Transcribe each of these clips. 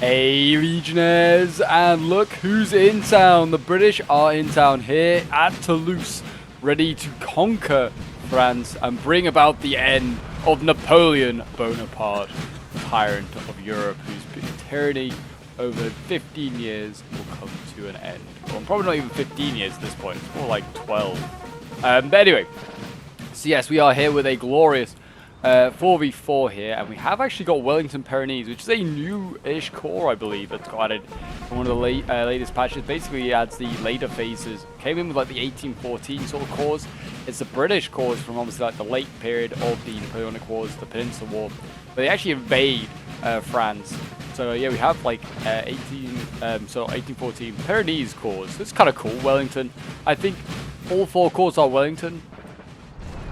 Hey Legionnaires, and look who's in town. The British are in town here at Toulouse, ready to conquer France and bring about the end of Napoleon Bonaparte, tyrant of Europe, whose tyranny over 15 years will come to an end. Well, probably not even 15 years at this point, it's more like 12. But anyway, so yes, we are here with a glorious 4v4 here, and we have actually got Wellington Pyrenees, which is a new-ish core, I believe, that's got added in one of the latest patches. Basically, it adds the later phases. Came in with like the 1814 sort of cores. It's the British cores from obviously like the late period of the Napoleonic Wars, the Peninsula War. But they actually invade France. So yeah, we have like 1814 Pyrenees cores. So it's kind of cool. Wellington. I think all 4 cores are Wellington.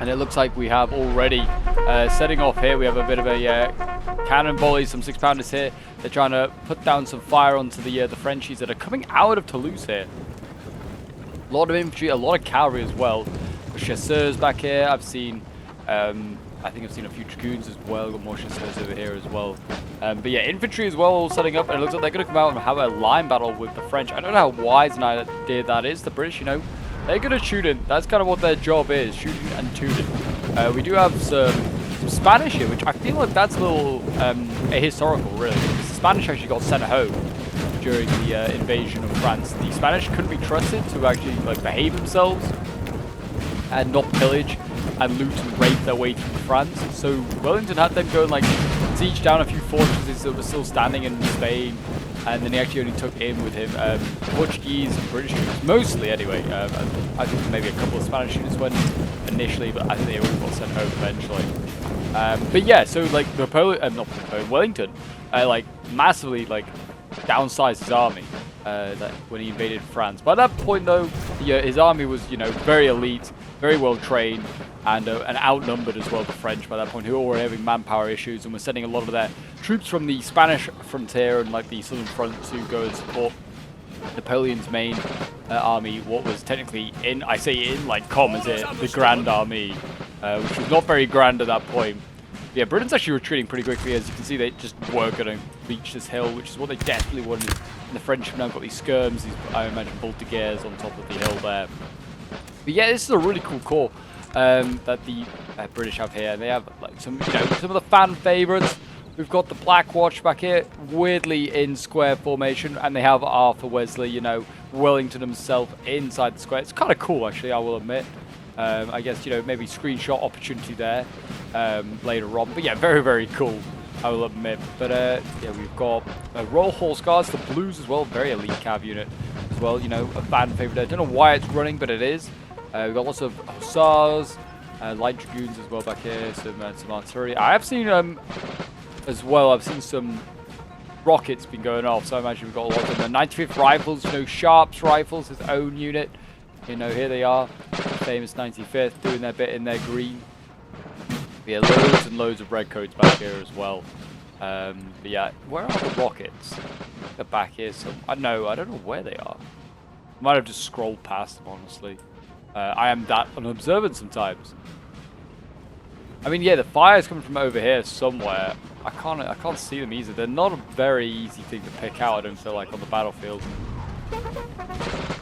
And it looks like we have already setting off here. We have a bit of a cannon volley, some 6-pounders here. They're trying to put down some fire onto the Frenchies that are coming out of Toulouse here. A lot of infantry, a lot of cavalry as well. Chasseurs back here. I've seen, I think I've seen a few dragoons as well. Got more chasseurs over here as well. But yeah, infantry as well all setting up. And it looks like they're going to come out and have a line battle with the French. I don't know how wise an idea that is. The British, you know, they're good at shooting. That's kind of what their job is, shooting and tooting. We do have some Spanish here, which I feel like that's a little ahistorical, really. Because the Spanish actually got sent home during the invasion of France. The Spanish couldn't be trusted to actually like behave themselves and not pillage and loot and rape their way through France. So Wellington had them go and like siege down a few fortresses that were still standing in Spain. And then he actually only took in with him Portuguese and British units, mostly anyway. I think maybe a couple of Spanish units went initially, but I think they all got sent home eventually. But yeah, so like Wellington, like massively like downsized his army when he invaded France. By that point though, his army was very elite, very well trained, and outnumbered as well, the French by that point, who were already having manpower issues and were sending a lot of their troops from the Spanish frontier and like the southern front to go and support Napoleon's main army, what was technically like the Grand Army, which was not very grand at that point. But yeah, Britain's actually retreating pretty quickly. As you can see, they just were going to reach this hill, which is what they desperately wanted. And the French have now got these skirms, these, I imagine, Voltigeurs on top of the hill there. But yeah, this is a really cool corps that the British have here. They have like some of the fan favorites. We've got the Black Watch back here, weirdly in square formation, and they have Arthur Wesley, Wellington himself inside the square. It's kind of cool, actually, I will admit. I guess, maybe screenshot opportunity there later on. But yeah, very, very cool, I will admit. But yeah, we've got Royal Horse Guards, the Blues as well, very elite cav unit as well, a fan favorite. I don't know why it's running, but it is. We've got lots of Hussars, Light Dragoons as well back here, some artillery. I have seen as well, I've seen some rockets been going off, so I imagine we've got a lot of them. The 95th Rifles, Sharps Rifles, his own unit. Here they are, famous 95th, doing their bit in their green. Yeah, loads and loads of redcoats back here as well. But yeah, where are the rockets? They're back here, so I don't know where they are. I might have just scrolled past them, honestly. I am that unobservant sometimes. I mean, yeah, the fire's coming from over here somewhere. I can't see them easily. They're not a very easy thing to pick out, I don't feel like, on the battlefield.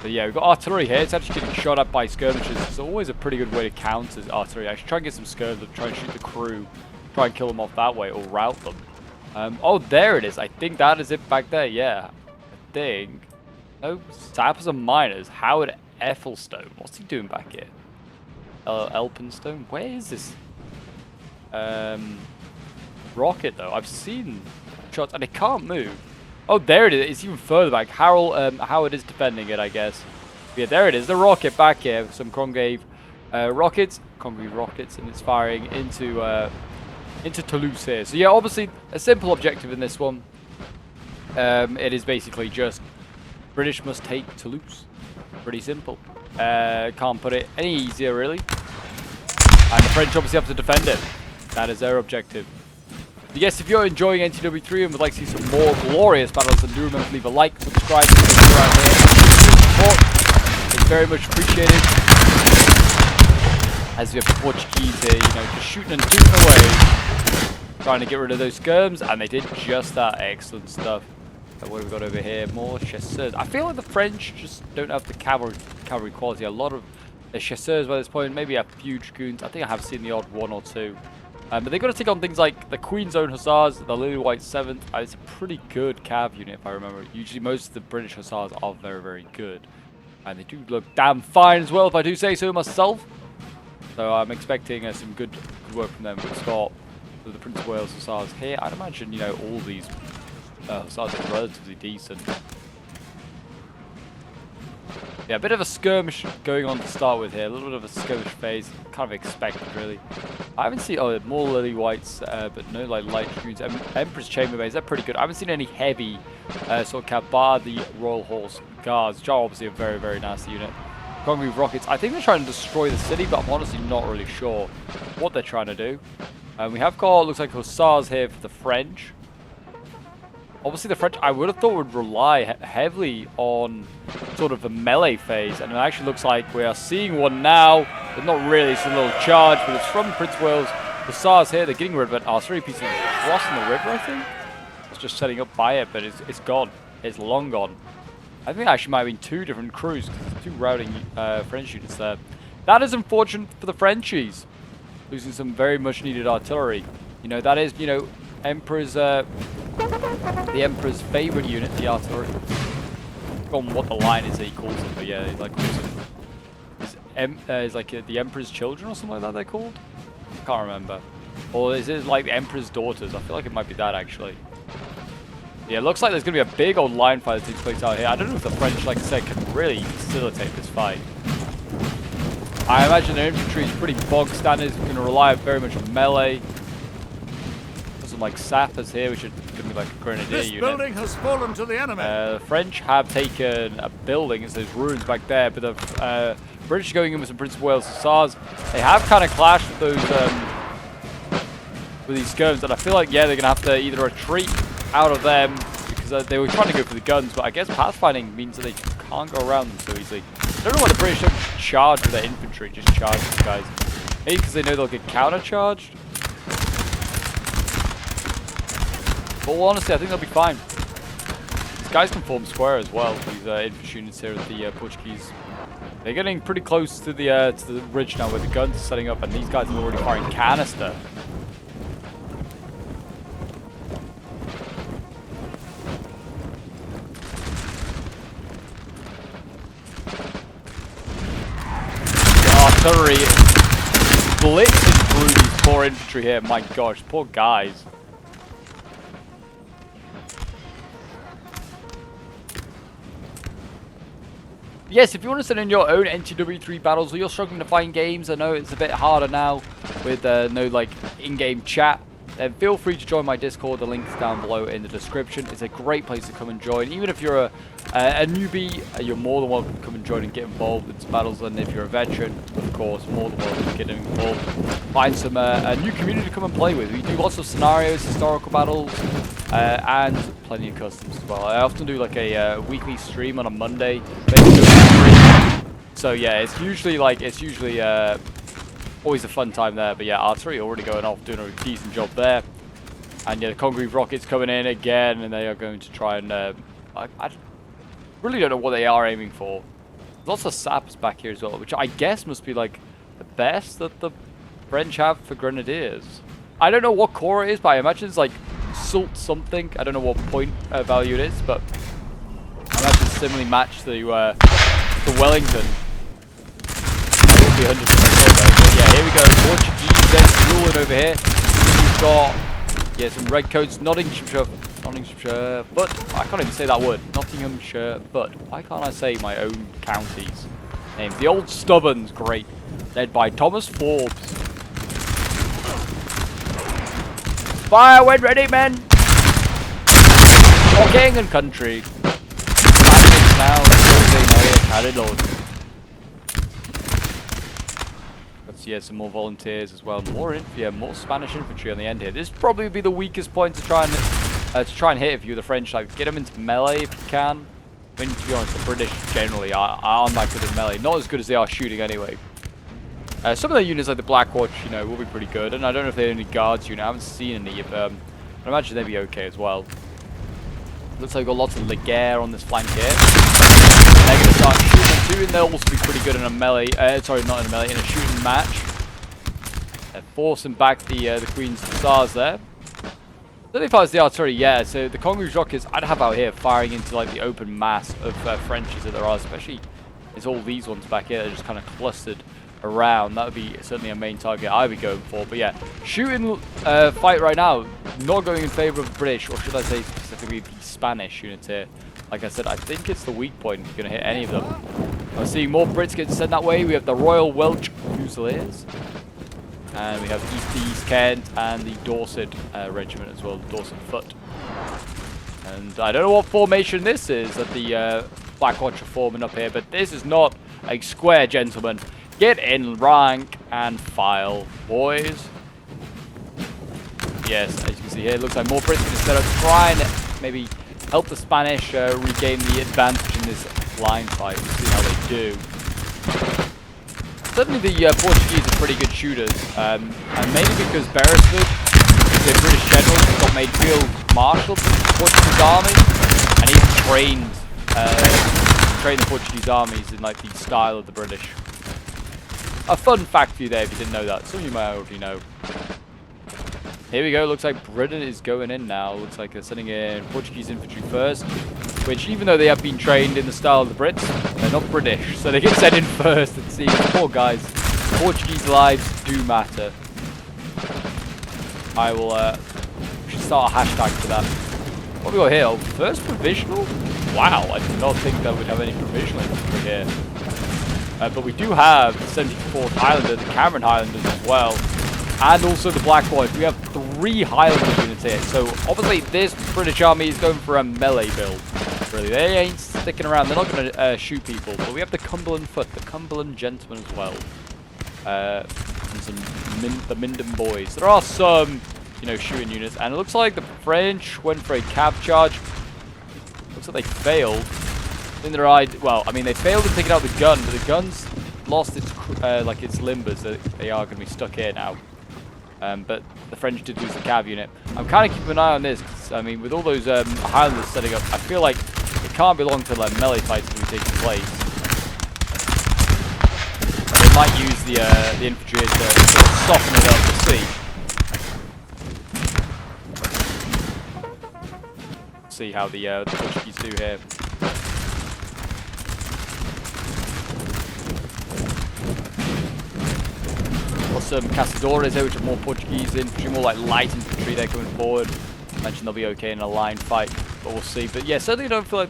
But yeah, we've got artillery here. It's actually getting shot at by skirmishers. It's always a pretty good way to counter artillery. I should try and get some skirmishers, try and shoot the crew, try and kill them off that way, or rout them. Oh, there it is. I think that is it back there. Yeah, I think. No, sappers and miners. Howard Ethelstone. What's he doing back here? Elphinstone? Where is this? Rocket, though. I've seen shots, and it can't move. Oh, there it is. It's even further back. Howard is defending it, I guess. But yeah, there it is. The rocket back here. Some concave rockets, and it's firing into Toulouse here. So yeah, obviously a simple objective in this one. It is basically just British must take Toulouse. Pretty simple. Can't put it any easier, really. And the French obviously have to defend it. That is their objective. But yes, if you're enjoying NTW3 and would like to see some more glorious battles, then do remember to leave a like, subscribe, and around here. Support is very much appreciated. As we have the Portuguese here, just shooting and tooting away, trying to get rid of those skirms, and they did just that. Excellent stuff. What have we got over here? More chasseurs. I feel like the French just don't have the cavalry quality. A lot of the chasseurs by this point, maybe a few dragoons. I think I have seen the odd one or two. But they've got to take on things like the Queen's Own Hussars, the Lily White 7th. It's a pretty good cav unit, if I remember. Usually most of the British Hussars are very, very good. And they do look damn fine as well, if I do say so myself. So I'm expecting some good work from them. We've got the Prince of Wales Hussars here. I'd imagine, you know, all these Hussars are relatively decent. Yeah, a bit of a skirmish going on to start with here. A little bit of a skirmish phase. Kind of expected, really. I haven't seen more Lily Whites, but no like light dragoons. Emperor's Chambermaids, they're pretty good. I haven't seen any heavy sort of cav, bar the Royal Horse Guards, which are obviously a very, very nasty unit. Congreve rockets. I think they're trying to destroy the city, but I'm honestly not really sure what they're trying to do. We have got, looks like, Hussars here for the French. Obviously, the French, I would have thought, would rely heavily on sort of the melee phase, and it actually looks like we are seeing one now. But not really, it's a little charge, but it's from Prince of Wales. Hussars here, they're getting rid of an artillery piece crossing the river, I think. It's just setting up by it, but it's gone. It's long gone. I think it actually might have been two different crews, because there's two routing French units there. That is unfortunate for the Frenchies, losing some very much needed artillery. You know, that is, you know, the Emperor's favorite unit, the artillery. I forgot what the line is that he calls it, but yeah, he like calls it. Is like the Emperor's children or something like that they're called? I can't remember. Or is it like the Emperor's daughters? I feel like it might be that actually. Yeah, it looks like there's going to be a big old line fight that takes place out here. I don't know if the French, like I said, can really facilitate this fight. I imagine their infantry is pretty bog standard. It's going to rely very much on melee. Some like sappers here, which are going to be like a grenadier this unit. Building has fallen to the enemy. The French have taken a building, as there's ruins back there, but the British are going in with some Prince of Wales Hussars. They have kind of clashed with those with these skirms, and I feel like, yeah, they're going to have to either retreat out of them, because they were trying to go for the guns, but I guess pathfinding means that they can't go around them so easily. I don't know why the British don't charge with their infantry, just charge these guys. Maybe because they know they'll get counter-charged? But honestly, I think they'll be fine. These guys can form square as well, these infantry units here with the Portuguese. They're getting pretty close to the ridge now where the guns are setting up, and these guys are already firing canister. Artillery blitzing through these poor infantry here. My gosh, poor guys. Yes, if you want to send in your own NTW3 battles or you're struggling to find games, I know it's a bit harder now with no like in-game chat, then feel free to join my Discord. The link's down below in the description. It's a great place to come and join. Even if you're a newbie, you're more than welcome to come and join and get involved with some battles. And if you're a veteran, of course, more than welcome to get involved. Find some a new community to come and play with. We do lots of scenarios, historical battles, and plenty of customs as well. I often do like a weekly stream on a Monday. So yeah, it's usually always a fun time there. But yeah, artillery already going off, doing a decent job there. And yeah, the Congreve rockets coming in again, and they are going to try and I really don't know what they are aiming for. Lots of saps back here as well, which I guess must be like the best that the French have for grenadiers. I don't know what corps it is, but I imagine it's like Salt something. I don't know what point value it is, but I imagine it's similarly matched to Wellington. I will be 100% sure though. But yeah, here we go. Portuguese then ruling over here. We've got, yeah, some red coats. Nottinghamshire, but I can't even say that word. Nottinghamshire, but why can't I say my own counties' names? The Old Stubborns, great. Led by Thomas Forbes. Fire when ready, men! For king and country. Now, let's see, some more volunteers as well. More Spanish infantry on the end here. This would probably be the weakest point to try and hit if you're the French. Like, get them into melee if you can. I mean, to be honest, the British generally aren't that good at melee. Not as good as they are shooting anyway. Some of the units like the Black Watch, you know, will be pretty good. And I don't know if they have any guards unit. I haven't seen any of them. I imagine they'd be okay as well. Looks like we've got lots of Laguerre on this flank here. They're going to start shooting too, and they'll also be pretty good in a melee. Sorry, not in a melee, in a shooting match. They're forcing back the Queen's Hussars there. 35 is the artillery, yeah. So the Congress rockets I'd have out here firing into like the open mass of Frenchies that there are, especially it's all these ones back here. They're just kind of clustered around. That would be certainly a main target I'd be going for. But yeah, shooting fight right now, not going in favor of the British, or should I say specifically the Spanish units here. Like I said, I think it's the weak point if you're going to hit any of them. I'm seeing more Brits getting sent that way. We have the Royal Welsh Fusiliers. And we have East Kent and the Dorset regiment as well, the Dorset Foot. And I don't know what formation this is that the Black Watch are forming up here, but this is not a square, gentlemen. Get in rank and file, boys. Yes, as you can see here, it looks like more Brits instead of trying to maybe help the Spanish regain the advantage in this line fight. We'll see how they do. Certainly the Portuguese are pretty good shooters, and mainly because Beresford, the British general, got made field marshal to the Portuguese army, and he's trained the Portuguese armies in like the style of the British. A fun fact for you there if you didn't know that. Some of you might already know. Here we go. Looks like Britain is going in now. Looks like they're sending in Portuguese infantry first, which even though they have been trained in the style of the Brits, they're not British, so they get sent in first. And see, poor guys, Portuguese lives do matter. I will should start a hashtag for that. What have we got here? Oh, first provisional? Wow, I did not think that we'd have any provisional infantry here. But we do have the 74th Highlander, the Cameron Highlanders as well, and also the Black Watch. We have 3 Highlander units here, so obviously this British army is going for a melee build. Really, they ain't sticking around. They're not going to shoot people. But we have the Cumberland Foot, the Cumberland Gentlemen as well, and some the Minden Boys. There are some, you know, shooting units, and it looks like the French went for a cav charge. Looks like they failed. In their well, I mean, they failed in taking out the gun, but the gun's lost its like its limbers. So they are going to be stuck here now. But the French did lose the cav unit. I'm kind of keeping an eye on this, because, I mean, with all those Highlanders setting up, I feel like it can't be long till melee fights will be taking place. And they might use the infantry to sort of soften it up. We'll see how the Portuguese do here. Got some Caçadores here, which are more Portuguese infantry, more like light infantry. They're coming forward. I mentioned they'll be okay in a line fight, but we'll see. But yeah, certainly don't feel like,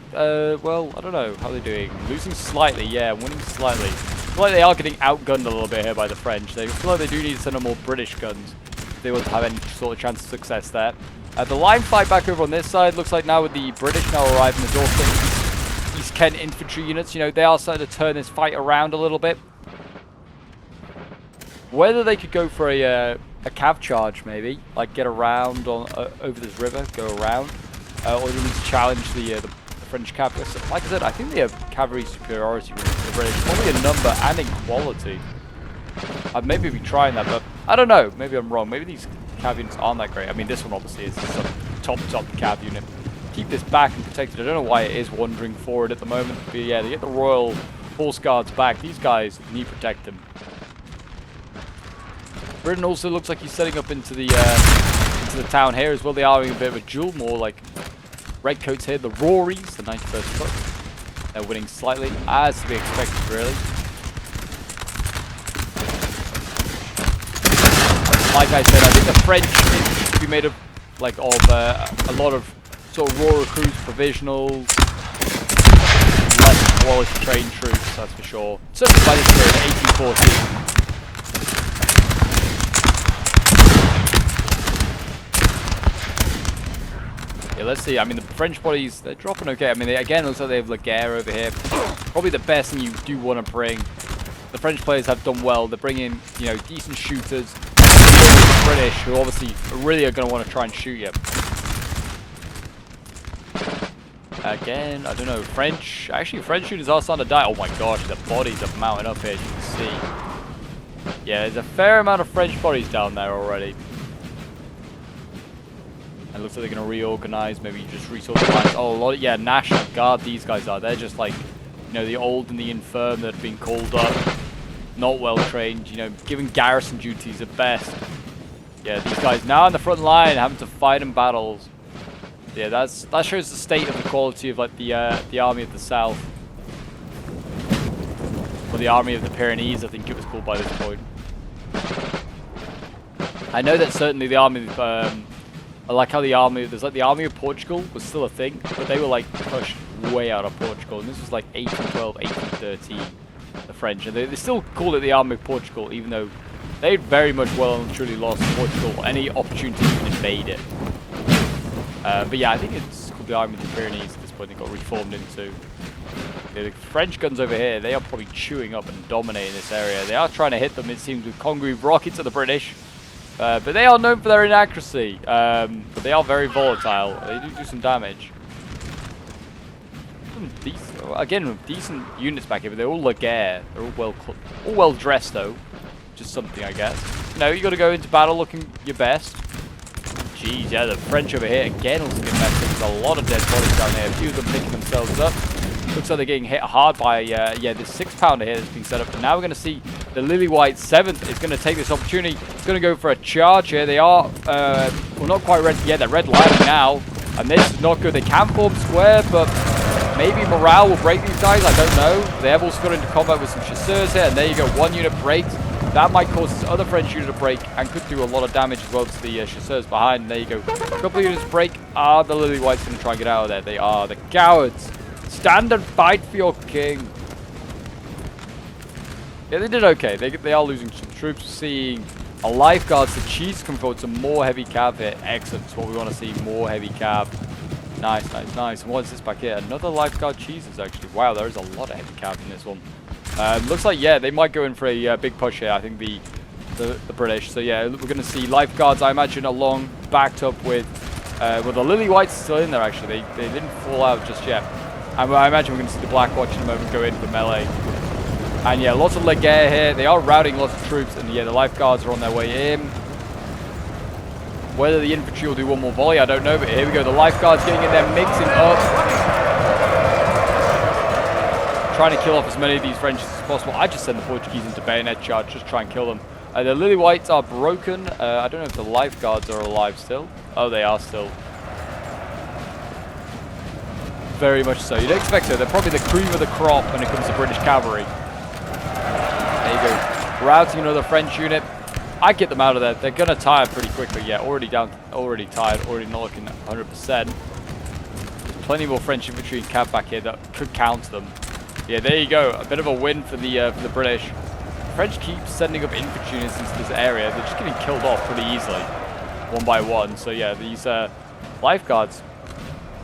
well, I don't know how they're doing. Losing slightly, yeah, winning slightly. I feel like they are getting outgunned a little bit here by the French. They feel like they do need to send in more British guns if they want to have any sort of chance of success there. The line fight back over on this side looks like now with the British now arriving, the Dorset East Kent infantry units, you know, they are starting to turn this fight around a little bit. Whether they could go for a cav charge, maybe, like get around on over this river, go around, or at least challenge the French cavalry. Like I said, I think they have cavalry superiority with the British, probably in number and in quality. I'd maybe be trying that, but I don't know. Maybe I'm wrong. Maybe these cav units aren't that great. I mean, this one obviously is some top cav unit. Keep this back and protected. I don't know why it is wandering forward at the moment, but yeah, they get the Royal Horse Guards back. These guys need protecting. Britain also looks like he's setting up into the town here as well. They are having a bit of a duel, more like redcoats here. The Rorys, the 91st Foot, they're winning slightly, as to be expected, really. Like I said, I think the French should be made up like of a lot of sort of raw recruits, provisionals, less quality trained troops, that's for sure. Certainly by this period, 1814. Yeah, let's see. I mean, the French bodies, they're dropping okay. I mean, again, looks like they have Laguerre over here. Probably the best thing you do want to bring. The French players have done well. They're bringing, you know, decent shooters. The British, who obviously really are going to want to try and shoot you. Again, I don't know. French, actually, French shooters are starting to die. Oh my gosh, the bodies are mounting up here, as you can see. Yeah, there's a fair amount of French bodies down there already. And It looks like they're going to reorganize. Maybe just resource the lines. Oh, a lot of, yeah, National Guard these guys are. They're just like, you know, the old and the infirm that have been called up. Not well trained, you know, given garrison duties at best. Yeah, these guys now on the front line having to fight in battles. Yeah, that shows the state of the quality of like the army of the South. Or the army of the Pyrenees, I think it was called by this point. I know that certainly the army of, I like how the army of Portugal was still a thing, but they were like pushed way out of Portugal, and this was like 1812, 1813, the French, and they still call it the army of Portugal, even though they very much well and truly lost Portugal any opportunity to invade it. But yeah, I think it's called the army of the Pyrenees at this point. They got reformed into. The French guns over here, they are probably chewing up and dominating this area. They are trying to hit them, it seems, with Congreve rockets of the British. But they are known for their inaccuracy. But they are very volatile. They do some damage. Again, decent units back here, but they're all Laguerre. They're all well dressed, though. Just something, I guess. You know, you got to go into battle looking your best. Jeez, yeah, the French over here again also getting messed up. There's a lot of dead bodies down here. A few of them picking themselves up. Looks like they're getting hit hard by, yeah, this 6-pounder here that's been set up. And now we're going to see the Lily White 7th is going to take this opportunity. It's going to go for a charge here. They are, well, not quite ready. Yeah, they're red lining now. And this is not good. They can form square, but maybe morale will break these guys. I don't know. They have also got into combat with some chasseurs here. And there you go. One unit breaks. That might cause this other French unit to break and could do a lot of damage as well to the chasseurs behind. And there you go. A couple of units break. The Lily White's going to try and get out of there. They are the cowards. Stand and fight for your king. Yeah, they did okay. They are losing some troops. Seeing a lifeguards. The Chiefs come forward. Some more heavy cav here. Excellent. That's what we want to see. More heavy cav. Nice, nice, nice. And what's this back here? Another lifeguard cheeses, actually. Wow, there is a lot of heavy cav in this one. Looks like, yeah, they might go in for a big push here. I think the British. So, yeah, we're going to see lifeguards, I imagine, along, backed up with... well, the Lily White's still in there, actually. They didn't fall out just yet. And I imagine we're going to see the Black Watch in a moment go into the melee. And, yeah, lots of Laguerre here. They are routing lots of troops. And, yeah, the lifeguards are on their way in. Whether the infantry will do one more volley, I don't know. But here we go. The lifeguards getting in there, mixing up. Trying to kill off as many of these French as possible. I just send the Portuguese into bayonet charge, just try and kill them. The Lily Whites are broken. I don't know if the lifeguards are alive still. Oh, they are still. Very much so. You'd expect so. They're probably the cream of the crop when it comes to British cavalry. There you go. Routing another French unit. I get them out of there. They're going to tire pretty quickly. Yeah, already down, already tired, already not looking at 100%. There's plenty more French infantry and cav back here that could counter them. Yeah, there you go. A bit of a win for the British. The French keep sending up infantry units into this area. They're just getting killed off pretty easily, one by one. So yeah, these lifeguards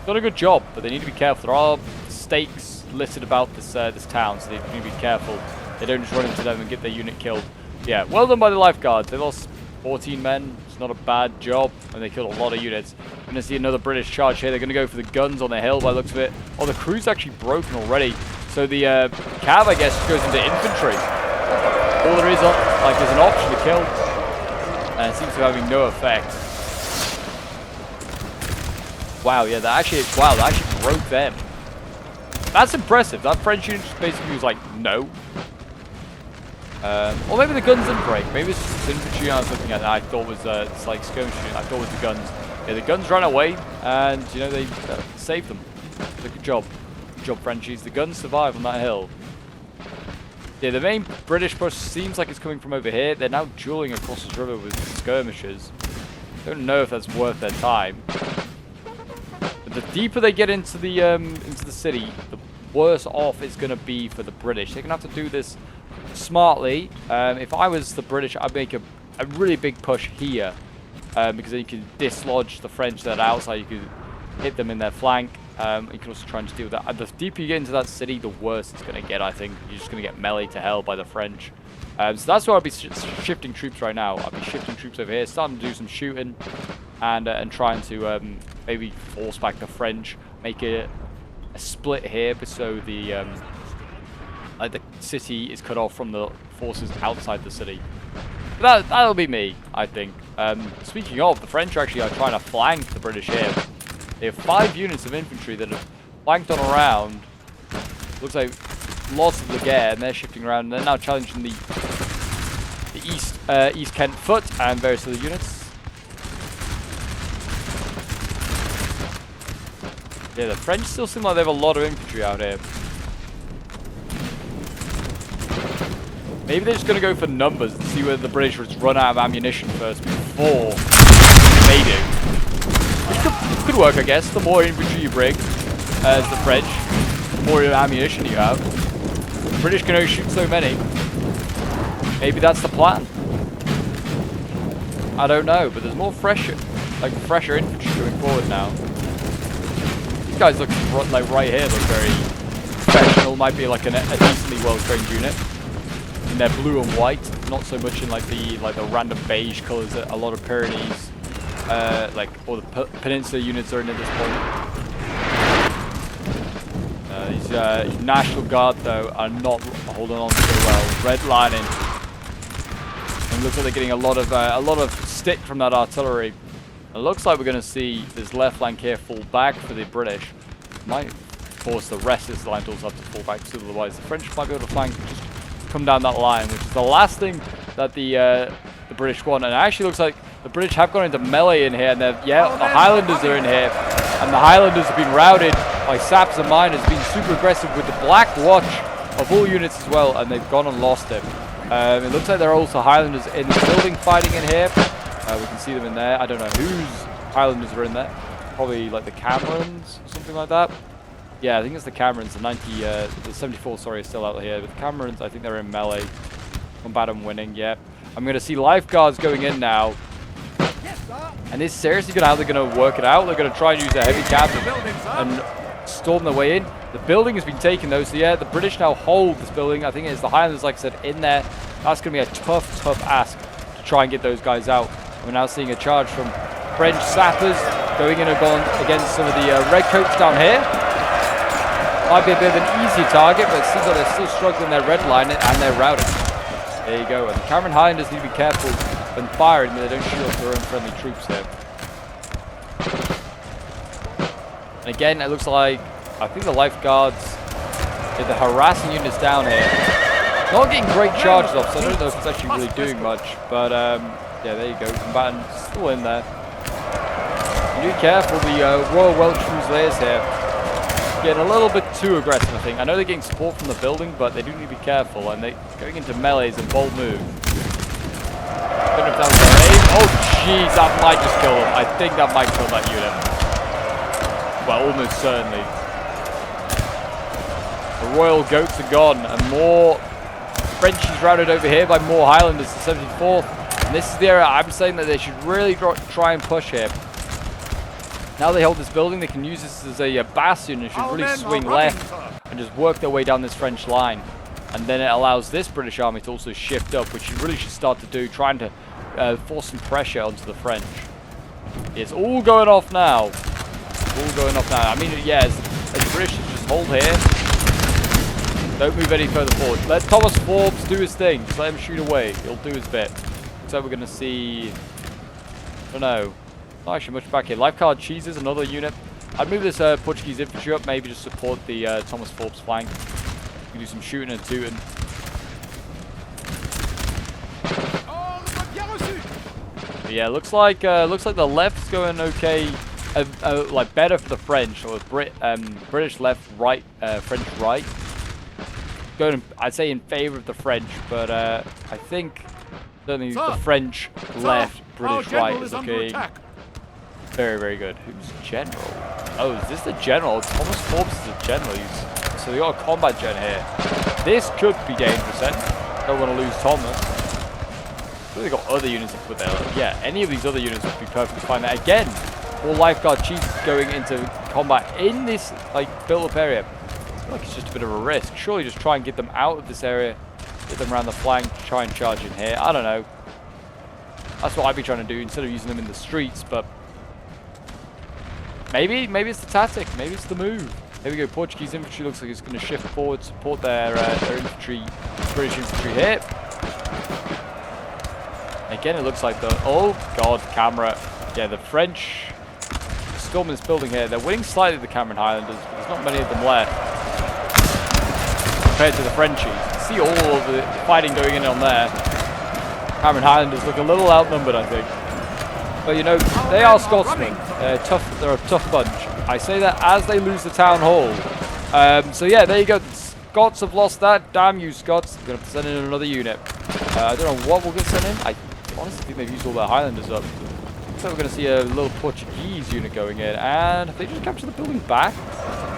done a good job, but they need to be careful. There are stakes listed about this this town, so they need to be careful. They don't just run into them and get their unit killed. Yeah, well done by the lifeguards. They lost 14 men. It's not a bad job, and they killed a lot of units. We're going to see another British charge here. They're going to go for the guns on the hill by the looks of it. Oh, the crew's actually broken already. So the cav, I guess, just goes into infantry. All there is, like, there's an option to kill, and it seems to be having no effect. Wow, yeah, that actually broke them. That's impressive. That French unit just basically was like, no. Or maybe the guns didn't break. Maybe it's just infantry or something like that. I thought was it's like skirmishing. I thought it was the guns. Yeah, the guns ran away, and you know they saved them. So good job. Good job, Frenchies. The guns survive on that hill. Yeah, the main British push seems like it's coming from over here. They're now dueling across this river with skirmishers. Don't know if that's worth their time. But the deeper they get into the city, the worse off it's going to be for the British. They're going to have to do this smartly. If I was the British, I'd make a really big push here, because then you can dislodge the French that are outside. You could hit them in their flank. You can also try and steal that. And the deeper you get into that city, the worse it's going to get, I think. You're just going to get melee to hell by the French. So that's where I'll be shifting troops right now. I'll be shifting troops over here, starting to do some shooting, and trying to maybe force back the French, make a split here, so the city is cut off from the forces outside the city. That'll be me, I think. Speaking of, the French actually are trying to flank the British here. They have 5 units of infantry that have flanked on around. Looks like lots of Laguerre, and they're shifting around. And they're now challenging the East Kent Foot and various other units. Yeah, the French still seem like they have a lot of infantry out here. Maybe they're just going to go for numbers and see whether the British just run out of ammunition first before they do. Which could work, I guess. The more infantry you bring as the French, the more ammunition you have. The British can only shoot so many. Maybe that's the plan. I don't know, but there's more fresher infantry going forward now. These guys look like right here look very professional. Might be like a decently well-trained unit. In their blue and white, not so much in like the random beige colours that a lot of Pyrenees, or the Peninsula units are in at this point. These National Guard though are not holding on so well. Redlining. And looks like they're getting a lot of stick from that artillery. It looks like we're going to see this left flank here fall back for the British. Might force the rest of this line to also have to fall back, so otherwise the French might be able to flank. Just come down that line, which is the last thing that the British want. And it actually looks like the British have gone into melee in here, and the Highlanders are in here, and the Highlanders have been routed by saps and miners, being super aggressive with the Black Watch of all units as well, and they've gone and lost it. It looks like there are also Highlanders in the building fighting in here. We can see them in there. I don't know whose Highlanders are in there. Probably like the Camerons or something like that. Yeah, I think it's the Camerons. The 74, sorry, is still out here. But the Camerons, I think they're in melee. Combat and winning, yeah. I'm going to see lifeguards going in now. And this is seriously how they're going to work it out. They're going to try and use their heavy cannon and storm their way in. The building has been taken though, so yeah, the British now hold this building. I think it's the Highlanders, like I said, in there. That's going to be a tough ask to try and get those guys out. We're now seeing a charge from French sappers going in against some of the redcoats down here. Might be a bit of an easier target, but it seems like they're still struggling their red line and their routing. There you go. And the Cameron Highlanders need to be careful when firing that they don't shoot off their own friendly troops here. And again, it looks like, I think the lifeguards, the harassing units down here, not getting great charges off, so I don't know if it's actually really doing much. But yeah, there you go. Combatants still in there. You be careful, the Royal Welsh Fusiliers here. Getting a little bit too aggressive, I think. I know they're getting support from the building, but they do need to be careful, and they're going into melees and bold move. Don't know if that was their aim. Oh, jeez, that might just kill them. I think that might kill that unit. Well, almost certainly. The Royal Goats are gone, and more Frenchies routed over here by more Highlanders, the 74th. And this is the area I'm saying that they should really try and push here. Now they hold this building, they can use this as a bastion and should really swing left and just work their way down this French line. And then it allows this British army to also shift up, which you really should start to do, trying to force some pressure onto the French. It's all going off now. All going off now. I mean, yeah, as the British just hold here. Don't move any further forward. Let Thomas Forbes do his thing. Just let him shoot away. He'll do his bit. So we're going to see... I don't know. Not actually much back here. Lifeguard Cheeses, another unit. I'd move this Portuguese infantry up, maybe just support the Thomas Forbes flank. You can do some shooting and tooting. But yeah, looks like the left's going okay, like better for the French, or British left, right, French right. Going, I'd say, in favor of the French, but I think certainly the French left, British right is looking very, very good. Who's general? Oh, is this the general? Thomas Forbes is the general. So they got a combat gen here. This could be dangerous then. Don't want to lose Thomas. They got other units to put there. Yeah, any of these other units would be perfectly fine. Again, all lifeguard chiefs going into combat in this like built-up area. I feel like it's just a bit of a risk. Surely just try and get them out of this area, get them around the flank, try and charge in here. I don't know. That's what I'd be trying to do instead of using them in the streets, but maybe it's the tactic, maybe it's the move. There we go. Portuguese infantry looks like it's going to shift forward, support their infantry, British infantry here. Again, it looks like the... Oh, God, camera. Yeah, the French storming this building here. They're winning slightly, the Cameron Highlanders, but there's not many of them left compared to the Frenchies. You see all of the fighting going in on there. Cameron Highlanders look a little outnumbered, I think. But, you know, they are Scotsmen. They're tough. They're a tough bunch. I say that as they lose the town hall. So, yeah, there you go. The Scots have lost that. Damn you, Scots. They're going to have to send in another unit. I don't know what we'll get sent in. I honestly think they've used all their Highlanders up. Looks like we're going to see a little Portuguese unit going in. And have they just captured the building back?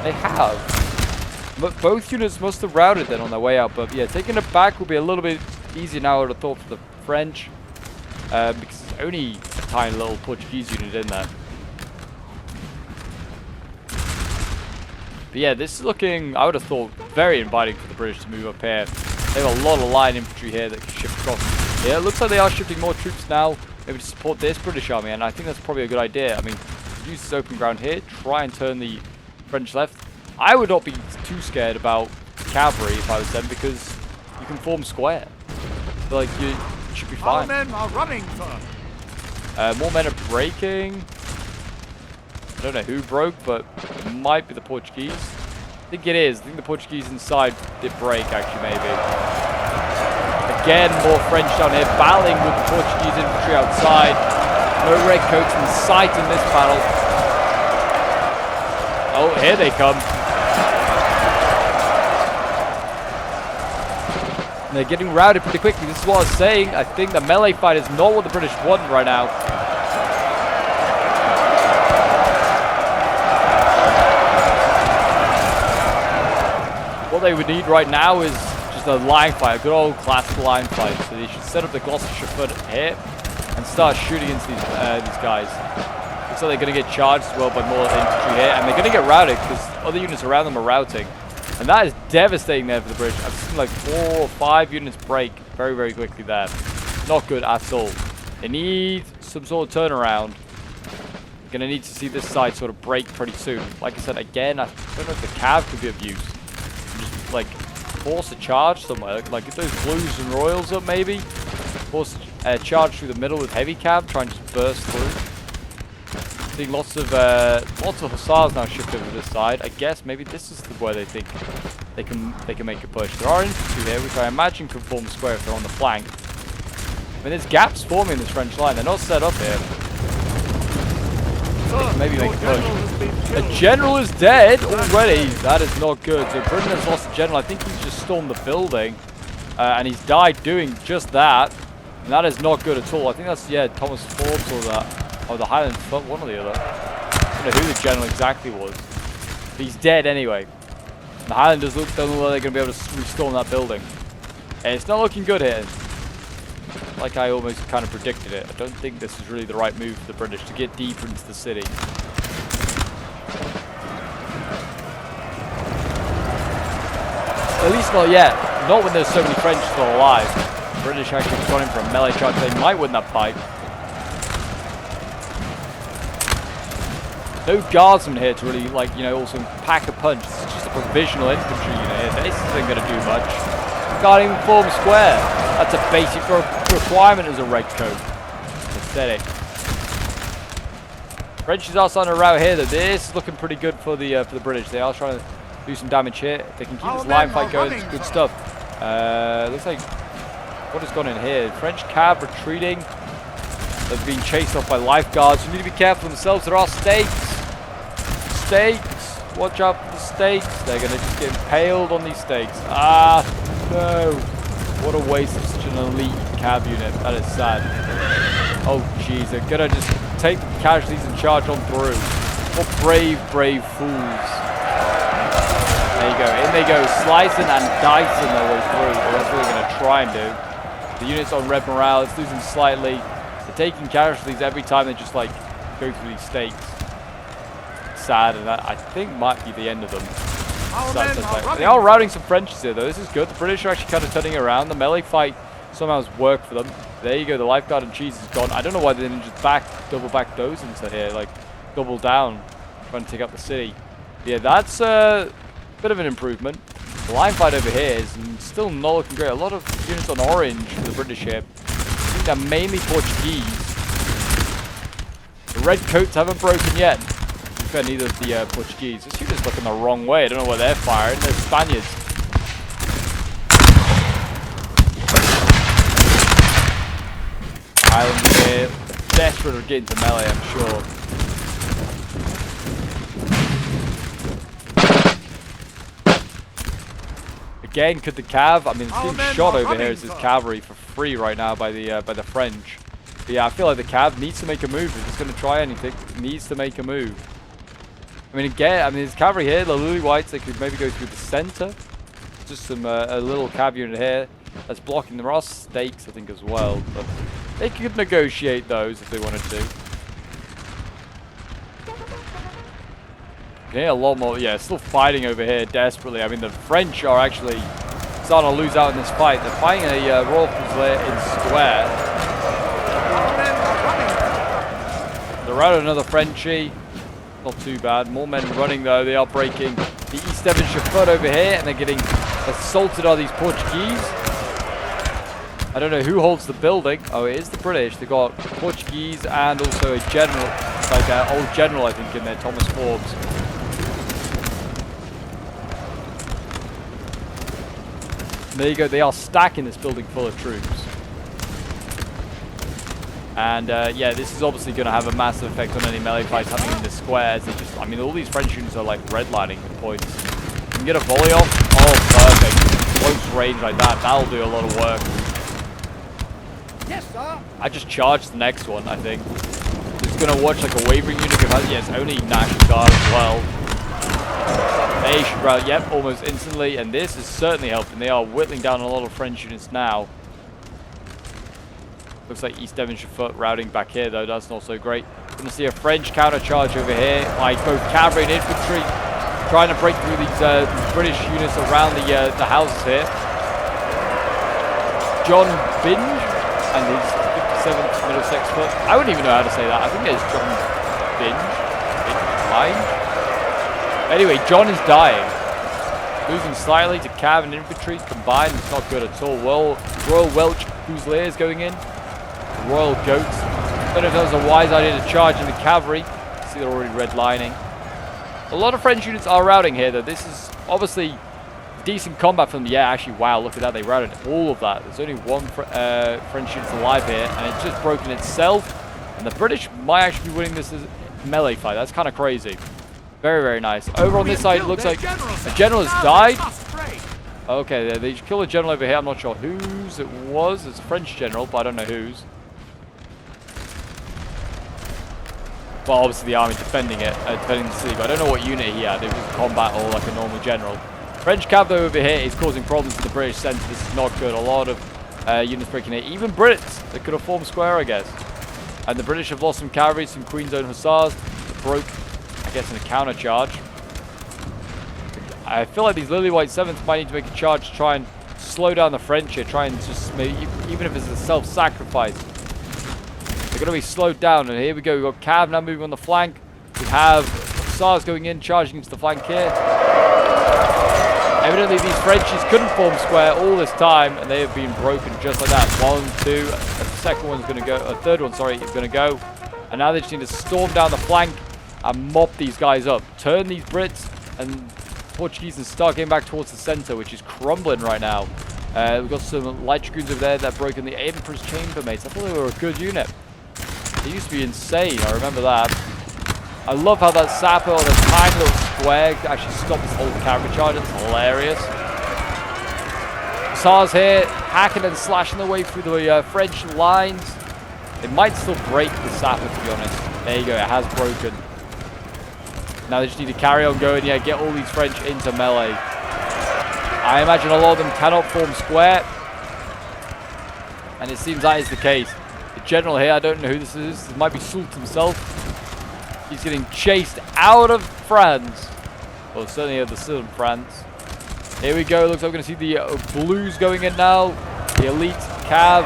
They have. But both units must have routed then on their way out. But, yeah, taking it back will be a little bit easier now, I would have thought, for the French. Because there's only a tiny little Portuguese unit in there. But yeah, this is looking, I would have thought, very inviting for the British to move up here. They have a lot of line infantry here that can shift across. Yeah, it looks like they are shifting more troops now, maybe to support this British army, and I think that's probably a good idea. I mean, use this open ground here, try and turn the French left. I would not be too scared about cavalry if I was them, because you can form square. So, like, you should be fine. Our men are running, sir. More men are breaking. I don't know who broke, but it might be the Portuguese. I think it is. I think the Portuguese inside did break, actually, maybe. Again, more French down here, battling with the Portuguese infantry outside. No redcoats in sight in this battle. Oh, here they come. And they're getting routed pretty quickly. This is what I was saying. I think the melee fight is not what the British want right now. What they would need right now is just a line fight, a good old classical line fight. So they should set up the Gloucestershire foot here and start shooting into these guys. Looks like they're going to get charged as well by more infantry here, and they're going to get routed because other units around them are routing. And that is devastating there for the British. I've seen like 4 or 5 units break very, very quickly there. Not good at all. They need some sort of turnaround. They're going to need to see this side sort of break pretty soon. Like I said, again, I don't know if the cav could be of use. Just like force a charge somewhere. Like get those blues and royals up maybe. Force a charge through the middle with heavy cav. Try and just burst through. Seeing lots of hussars now shift over to this side. I guess maybe this is where they think they can make a push. There are infantry here, which I imagine could form a square if they're on the flank. I mean, there's gaps forming in this French line. They're not set up here. Maybe make a push. A general is dead already. That is not good. So Britain has lost a general. I think he's just stormed the building, and he's died doing just that. And that is not good at all. I think that's Thomas Forbes or that. Oh, the Highland Foot, one or the other. I don't know who the general exactly was. But he's dead anyway. The Highlanders don't look like they're going to be able to restorm that building. And it's not looking good here. Like I almost kind of predicted it. I don't think this is really the right move for the British to get deeper into the city. At least not yet. Not when there's so many French still alive. The British actually got in for a melee charge. They might win that fight. No guardsmen here to really, like, you know, also pack a punch. This is just a provisional infantry unit here. This isn't going to do much. Can't even form square. That's a basic requirement as a redcoat. Pathetic. Frenchies are starting to rout here, though. This is looking pretty good for the British. They are trying to do some damage here. If they can keep this line fight going, it's good stuff. Looks like what has gone in here? French cav retreating. They've been chased off by lifeguards. You need to be careful themselves. There are stakes. Stakes. Watch out for the stakes. They're going to just get impaled on these stakes. Ah, no. What a waste of such an elite cav unit. That is sad. Oh, jeez. They're going to just take the casualties and charge on through. What brave, brave fools. There you go. In they go. Slicing and dicing their way through. Well, that's what they're going to try and do. The unit's on red morale. It's losing slightly. They're taking casualties every time they just, like, go through these stakes. Sad, and that I think might be the end of them. They are routing some Frenchies here, though. This is good. The British are actually kind of turning around. The melee fight somehow has worked for them. There you go. The lifeguard and cheese is gone. I don't know why they didn't just double back those into here, like double down, trying to take up the city. Yeah, that's a bit of an improvement. The line fight over here is still not looking great. A lot of units on orange for the British here. they're mainly Portuguese. The red coats haven't broken yet. To be fair, neither of the Portuguese. This unit's looking the wrong way. I don't know where they're firing. They're Spaniards. Highlanders here. Desperate to get into melee, I'm sure. Again, could the cav? I mean, it's being shot over here as his cavalry for free right now by the French. But yeah, I feel like the cav needs to make a move. If it's going to try anything, it needs to make a move. I mean, again, his cavalry here, the Lily Whites, they could maybe go through the center. Just some a little cav unit here that's blocking. There are stakes, I think, as well. But they could negotiate those if they wanted to. Yeah, a lot more. Yeah, still fighting over here desperately. I mean, the French are actually starting to lose out in this fight. They're fighting a Royal Fusilier in square. They're out another Frenchie. Not too bad. More men running, though. They are breaking the East Devonshire foot over here, and they're getting assaulted by these Portuguese. I don't know who holds the building. Oh, it is the British. They've got Portuguese and also a general, like an old general, I think, in there, Thomas Forbes. And there you go. They are stacking this building full of troops. And yeah, this is obviously going to have a massive effect on any melee fights happening in the squares. They just, I mean, all these French units are like redlining the points. You can get a volley off. Oh, perfect. Close range like that. That'll do a lot of work. Yes, sir. I just charged the next one, I think. Just going to watch like a wavering unit. Yes, only National Guard as well. They should rout. Yep, almost instantly. And this is certainly helping. They are whittling down a lot of French units now. Looks like East Devonshire foot routing back here, though. That's not so great. Going to see a French counter charge over here. Like both cavalry and infantry trying to break through these British units around the houses here. John Binge and his 57th Middlesex foot. I wouldn't even know how to say that. I think it's John Binge. Anyway, John is dying. Losing slightly to cav and infantry combined. It's not good at all. Royal Welsh Fusiliers going in. Royal Goats. Don't know if that was a wise idea to charge in the cavalry. See, they're already redlining. A lot of French units are routing here, though. This is obviously decent combat from them. Yeah, actually, wow, look at that. They routed all of that. There's only one French unit alive here, and it's just broken itself. And the British might actually be winning this as a melee fight. That's kind of crazy. Very, very nice. Over on this side, it looks like a general has died. Okay, they killed a general over here. I'm not sure whose it was. It's a French general, but I don't know whose. Well, obviously the army defending it, defending the city, but I don't know what unit he had. It was combat or like a normal general. French cav though over here is causing problems in the British centre. This is not good. A lot of units breaking it. Even Brits that could have formed square, I guess. And the British have lost some cavalry, some Queen's Own Hussars. Broke, I guess, in a counter charge. I feel like these Lily White 7th might need to make a charge to try and slow down the French here. Try and just, even if it's a self-sacrifice. They're going to be slowed down, and here we go. We've got cav now moving on the flank. We have Hussars going in, charging into the flank here. Evidently, these Frenchies couldn't form square all this time, and they have been broken just like that. 1, 2, the second one's going to go, third one, sorry, is going to go. And now they just need to storm down the flank and mop these guys up. Turn these Brits and Portuguese and start getting back towards the center, which is crumbling right now. We've got some light dragoons over there that have broken the Emperor's Chambermaids. I thought they were a good unit. They used to be insane, I remember that. I love how that sapper on a tiny little square actually stopped this whole cavalry charge. It's hilarious. Hussars here, hacking and slashing their way through the French lines. It might still break the sapper, to be honest. There you go, it has broken. Now they just need to carry on going, yeah, get all these French into melee. I imagine a lot of them cannot form square. And it seems that is the case. The general here, I don't know who this is. This might be Soult himself. He's getting chased out of France. Well, certainly out of the southern France. Here we go. Looks like we're going to see the Blues going in now. The elite cav.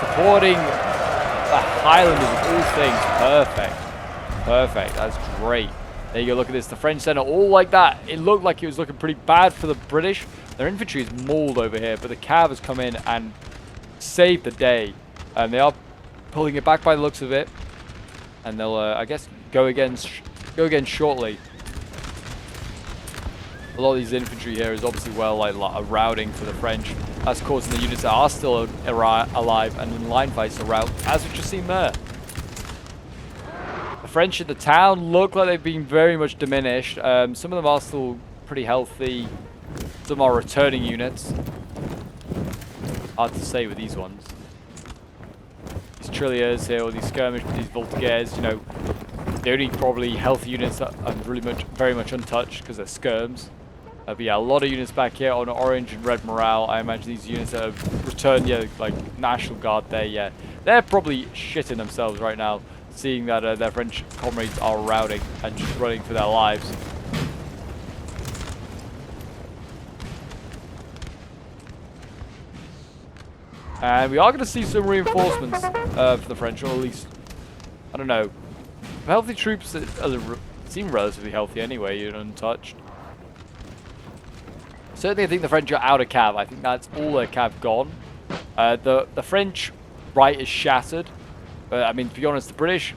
Supporting the Highlanders of all things. Perfect. Perfect. That's great. There you go. Look at this. The French center all like that. It looked like it was looking pretty bad for the British. Their infantry is mauled over here, but the cav has come in and save the day. And they are pulling it back by the looks of it. And they'll, I guess, go again shortly. A lot of these infantry here is obviously well like routing for the French. That's causing the units that are still alive and in line fights to rout, as we've just seen there. The French in the town look like they've been very much diminished. Some of them are still pretty healthy. Some are returning units. Hard to say with these ones. These trilliers here, or these skirmish, these voltigeurs, you know, the only probably healthy units that are very much untouched because they're skirms. But yeah, a lot of units back here on orange and red morale. I imagine these units that have returned, yeah, like National Guard there, yeah. They're probably shitting themselves right now, seeing that their French comrades are routing and just running for their lives. And we are going to see some reinforcements for the French, or at least, I don't know. Healthy troops seem relatively healthy anyway, you're untouched. Certainly I think the French are out of cav. I think that's all their cav gone. The French right is shattered. But I mean, to be honest, the British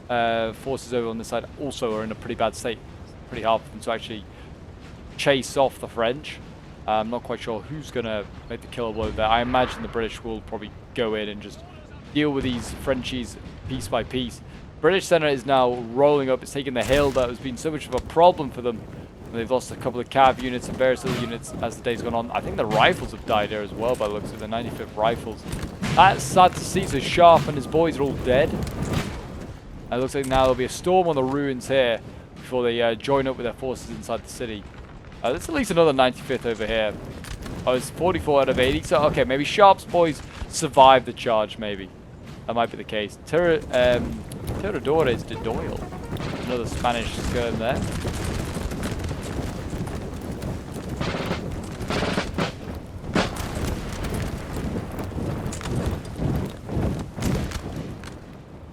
forces over on this side also are in a pretty bad state. It's pretty hard for them to actually chase off the French. I'm not quite sure who's going to make the killer blow there. I imagine the British will probably go in and just deal with these Frenchies piece by piece. British centre is now rolling up. It's taking the hill that has been so much of a problem for them. And they've lost a couple of cav units and various other units as the day's gone on. I think the rifles have died there as well by the looks of the 95th rifles. That's sad to see. So Sharp and his boys are all dead. And it looks like now there'll be a storm on the ruins here before they join up with their forces inside the city. There's at least another 95th over here. Oh, it's 44 out of 80. So, okay, maybe Sharp's boys survived the charge, maybe. That might be the case. Terradores de Doyle. Another Spanish skirm there.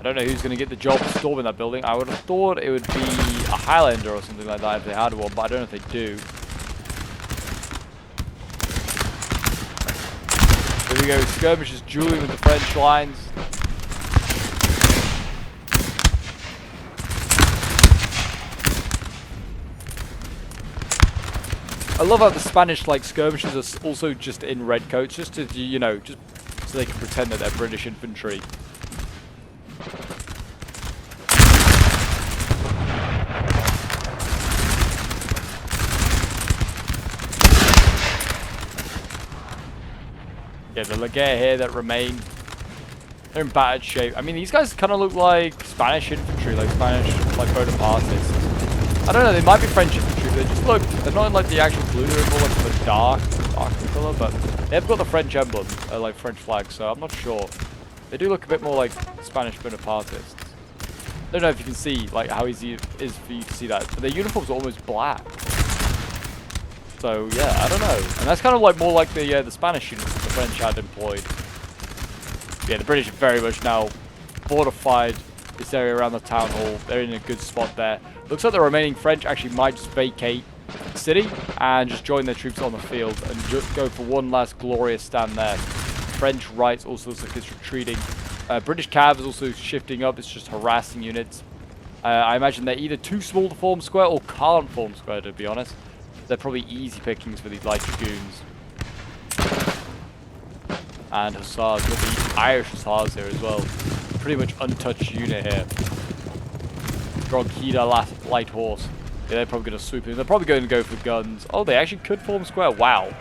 I don't know who's going to get the job of storming that building. I would have thought it would be a Highlander or something like that if they had one, but I don't know if they do. Here we go, skirmishers dueling with the French lines. I love how the Spanish like skirmishers are also just in red coats, just to, you know, just so they can pretend that they're British infantry. Yeah, the Laguerre here that remain, they're in battered shape. I mean, these guys kind of look like Spanish infantry, like Spanish, like Bonapartists. I don't know, they might be French infantry, but they just look, they're not in like the actual blue, they're more like the dark colour, but they've got the French emblem, like French flag, so I'm not sure. They do look a bit more like Spanish Bonapartists. I don't know if you can see like how easy it is for you to see that, but their uniforms are almost black. So yeah, I don't know, and that's kind of like more like the Spanish units that the French had employed. Yeah, the British are very much now fortified this area around the town hall. They're in a good spot there. Looks like the remaining French actually might just vacate the city and just join their troops on the field and just go for one last glorious stand there. French right also looks like it's retreating. British cav is also shifting up. It's just harassing units. I imagine they're either too small to form square or can't form square, to be honest. They're probably easy pickings for these light dragoons. And hussars, with the Irish hussars here as well. Pretty much untouched unit here. Drogheda light horse. Yeah, they're probably going to swoop in. They're probably going to go for guns. Oh, they actually could form square. Wow.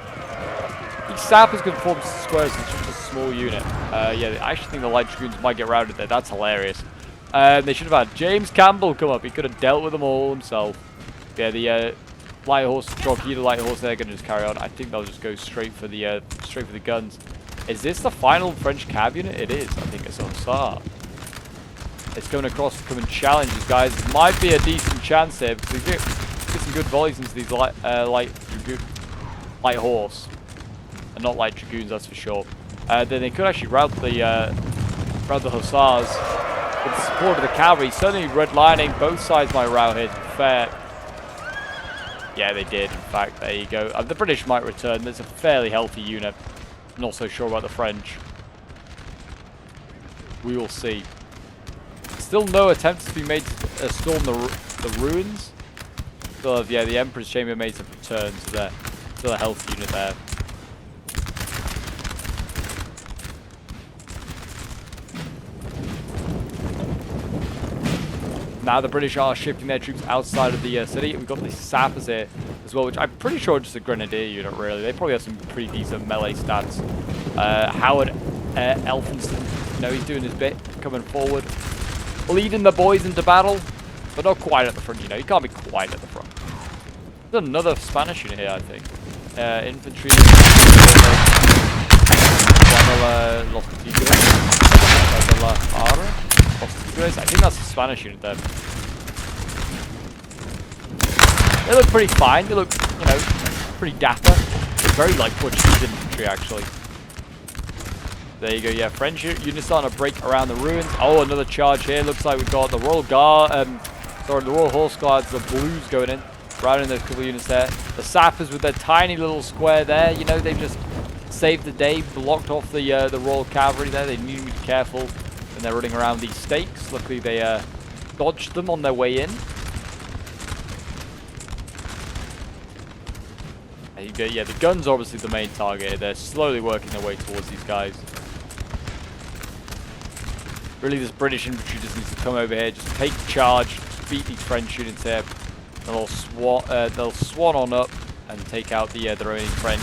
These sappers could form squares. It's just a small unit. Yeah, I actually think the light dragoons might get routed there. That's hilarious. They should have had James Campbell come up. He could have dealt with them all himself. Yeah, the light horse, Drogheda light horse, they're going to just carry on. I think they'll just go straight for the guns. Is this the final French cav unit? It is. I think it's a hussar. It's going across to come and challenge these guys. It might be a decent chance here because we get some good volleys into these light horse, and not light dragoons, that's for sure. Then they could actually rout the hussars with the support of the cavalry. Certainly redlining. Both sides might rout here, to be fair. Yeah, they did. In fact, there you go. The British might return. There's a fairly healthy unit. Not so sure about the French. We will see. Still no attempts to be made to storm the ruins. Still have, yeah, the Emperor's Chambermaids have returned, so they're still a health unit there. Now the British are shifting their troops outside of the city. We've got the sappers here as well, which I'm pretty sure are just a grenadier unit, really. They probably have some pretty decent melee stats. Howard Elphinstone, you know, he's doing his bit, coming forward, leading the boys into battle, but not quite at the front, you know. You can't be quite at the front. There's another Spanish unit here, I think. Infantry. I think that's a Spanish unit there. They look pretty fine. They look, you know, pretty dapper. They're very like Portuguese infantry, actually. There you go. Yeah, French units starting to break around the ruins. Oh, another charge here. Looks like we've got the Royal Guard, sorry, the Royal Horse Guards, the Blues going in, routing those couple of units there. The sappers with their tiny little square there. You know, they've just saved the day, blocked off the Royal Cavalry there. They need to be careful when they're running around these stakes. Luckily, they dodged them on their way in. There you go. Yeah, the guns are obviously the main target. They're slowly working their way towards these guys. Really, this British infantry just needs to come over here, just take charge, beat these French units here, and they'll swan on up and take out the remaining French.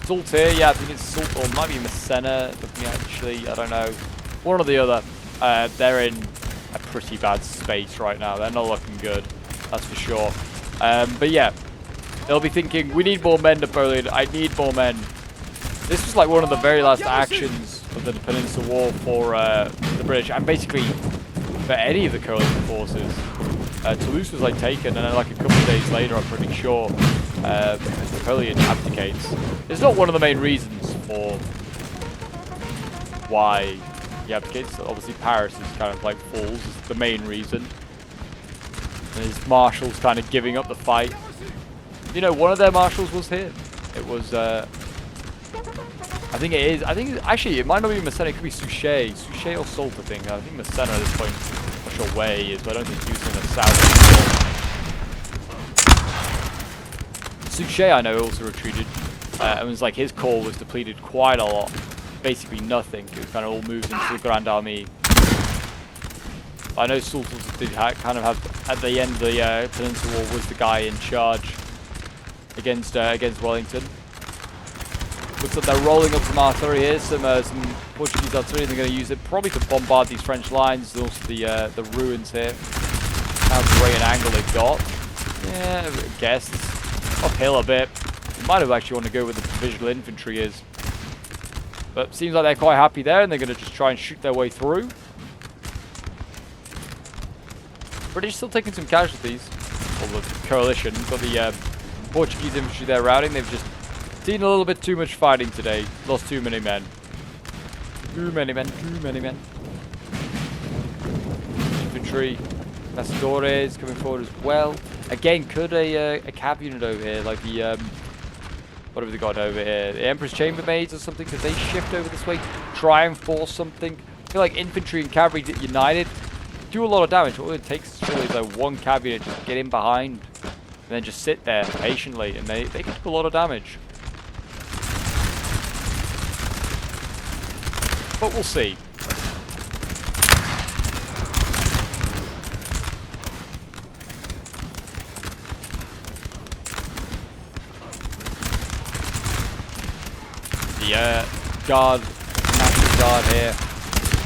Salt here, yeah, I think it's Salt, or might be Messena, looking actually, I don't know. One or the other. They're in a pretty bad space right now. They're not looking good, that's for sure. But yeah, they'll be thinking, we need more men, Napoleon. I need more men. This was like one of the very last actions of the Peninsula War for the British, and basically for any of the coalition forces. Toulouse was like taken, and then like a couple of days later, I'm pretty sure Napoleon abdicates. It's not one of the main reasons for why he abdicates. Obviously, Paris is kind of like falls. Is the main reason. And his marshals kind of giving up the fight. You know, one of their marshals was here. It was. I think it is. I think actually it might not be Messena. It could be Suchet. Suchet or Salt, I think. I think Messena at this point, I'm not sure where he is, but I don't think he was in the south. Suchet, I know, also retreated. It was like his corps was depleted quite a lot. Basically nothing. It was kind of all moved into the Grand Army. I know Salt did kind of have, at the end of the Peninsula War, was the guy in charge against Wellington. Looks like they're rolling up some artillery here, some Portuguese artillery. They're going to use it probably to bombard these French lines. There's also the ruins here. How great an angle they've got. Yeah, I guess it's uphill a bit. You might have actually want to go where the provisional infantry is. But seems like they're quite happy there, and they're going to just try and shoot their way through. British still taking some casualties. Well, the coalition. Got the Portuguese infantry there routing. They've just seen a little bit too much fighting today. Lost too many men. Too many men. Too many men. Infantry. Pastores coming forward as well. Again, could a cav unit over here, like the what have they got over here? The Emperor's Chambermaids or something? Could they shift over this way? Try and force something? I feel like infantry and cavalry united do a lot of damage. All it takes is really like one cav unit just get in behind and then just sit there patiently, and they can do a lot of damage. But we'll see. The National Guard here.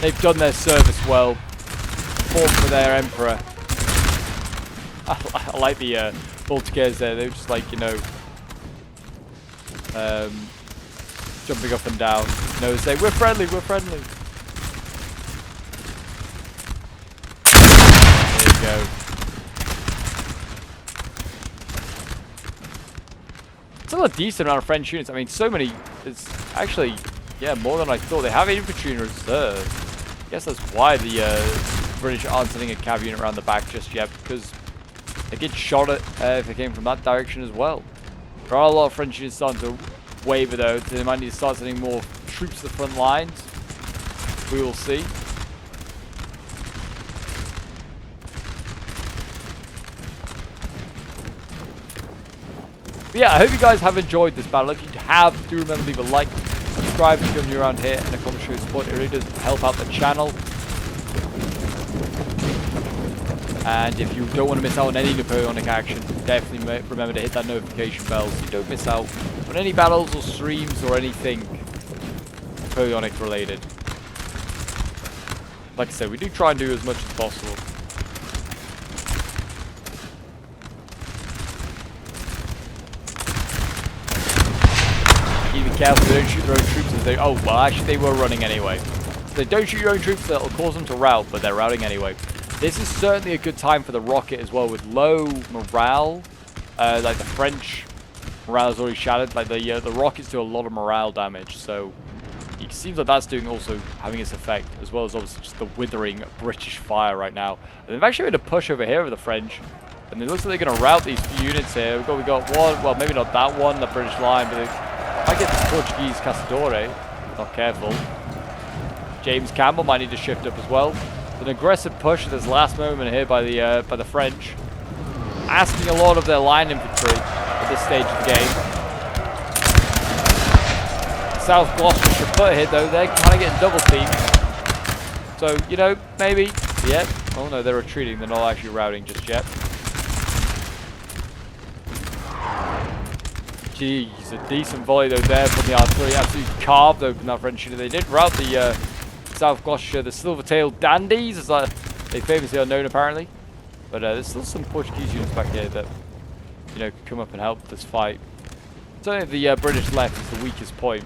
They've done their service well. Fought for their emperor. I like the Voltigeurs there. They're just like, you know, jumping up and down. You know, say, we're friendly, we're friendly. There you go. Still a decent amount of French units. I mean, so many. It's actually, yeah, more than I thought. They have infantry in reserve. I guess that's why the British aren't sending a cav unit around the back just yet, because they get shot at if they came from that direction as well. There are a lot of French units starting to waver though. They might need to start sending more troops to the front lines. We will see. But yeah, I hope you guys have enjoyed this battle. If you have, do remember to leave a like, subscribe if you're new around here, and a comment show your support. It really does help out the channel. And if you don't want to miss out on any Napoleonic action, definitely remember to hit that notification bell so you don't miss out on any battles or streams or anything Napoleonic related. Like I said, we do try and do as much as possible. Be careful they don't shoot their own troops as they... Oh, well, actually they were running anyway. If they don't shoot your own troops, that'll cause them to rout, but they're routing anyway. This is certainly a good time for the rocket as well, with low morale. Like the French morale is already shattered. Like the rockets do a lot of morale damage, so it seems like that's doing also having its effect, as well as obviously just the withering British fire right now. And they've actually made a push over here with the French, and it looks like they're going to rout these few units here. We got one, well maybe not that one, the British line, but they might get the Portuguese Caçadore. Not careful. James Campbell might need to shift up as well. An aggressive push at this last moment here by the French, asking a lot of their line infantry at this stage of the game. South Gloucestershire foot hit though, they're kind of getting double teamed. So, you know, maybe, yeah. Oh no, they're retreating, they're not actually routing just yet. Jeez, a decent volley though there from the artillery, absolutely carved open that French unit. They did rout the South Gloucestershire, the silver-tailed dandies, as they famously are known apparently. But there's still some Portuguese units back here that, you know, can come up and help this fight. Certainly the British left is the weakest point.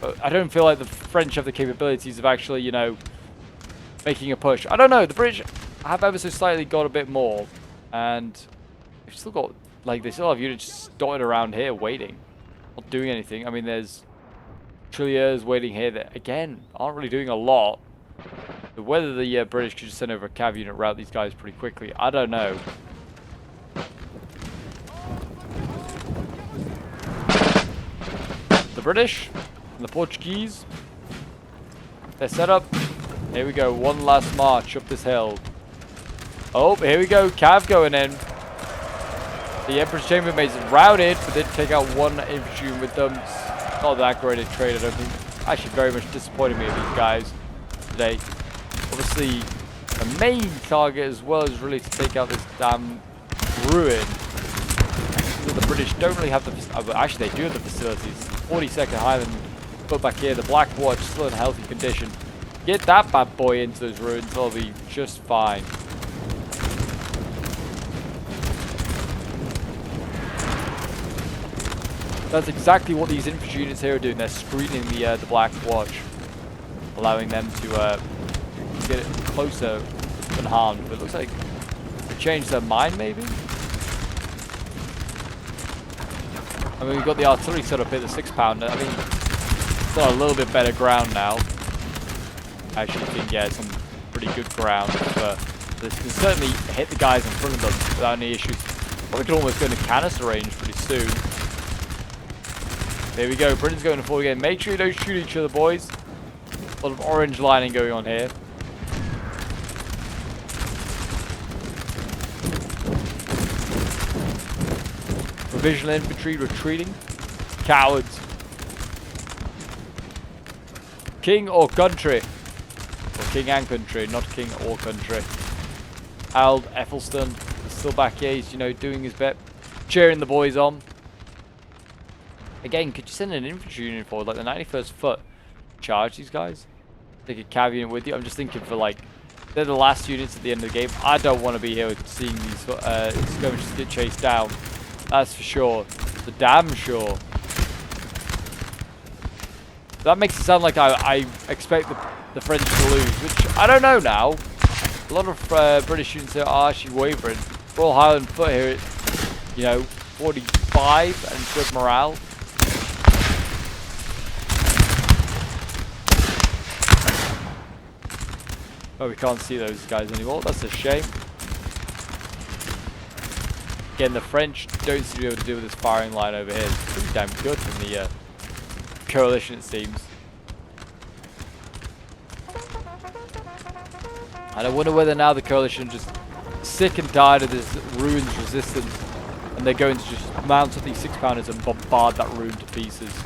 But I don't feel like the French have the capabilities of actually, you know, making a push. I don't know, the British have ever so slightly got a bit more. And they've still got, like, they still have units just dotted around here waiting. Not doing anything. I mean, there's Toulouse waiting here that, again, aren't really doing a lot. But whether the British could just send over a cav unit route these guys pretty quickly, I don't know. The British and the Portuguese, they're set up. Here we go, one last march up this hill. Oh, here we go, cav going in. The Emperor's Chambermaids routed, but did take out one infantry with them. Not that great a trade, I don't think. Actually, very much disappointed me with these guys today. Obviously, the main target as well is really to take out this damn ruin. The British don't really have the... actually, they do have the facilities. 42nd Highland put back here. The Black Watch still in healthy condition. Get that bad boy into those ruins, they'll be just fine. That's exactly what these infantry units here are doing. They're screening the Black Watch, allowing them to get it closer unharmed. But it looks like they changed their mind, maybe? I mean, we've got the artillery set up here, the 6-pounder. I mean, it's got a little bit better ground now. I actually think, yeah, some pretty good ground. But this can certainly hit the guys in front of them without any issues. Probably could almost go into canister range pretty soon. There we go, Britain's going to forward again. Make sure you don't shoot each other, boys. A lot of orange lining going on here. Provisional infantry retreating. Cowards. King or country? Or king and country, not king or country. Harold Ethelston is still back here. He's, you know, doing his bit. Cheering the boys on. Again, could you send an infantry unit forward, like the 91st Foot, charge these guys? Take a cav unit with you. I'm just thinking for, like, they're the last units at the end of the game. I don't want to be here seeing these skirmishers get chased down. That's for sure. For damn sure. That makes it sound like I expect the French to lose, which I don't know now. A lot of British units here are actually wavering. Royal Highland Foot here, you know, 45 and good morale. Oh, we can't see those guys anymore. That's a shame. Again, the French don't seem to be able to deal with this firing line over here. It's pretty damn good from the coalition, it seems. And I wonder whether now the coalition just sick and tired of this ruins resistance, and they're going to just mount up these 6-pounders and bombard that ruin to pieces,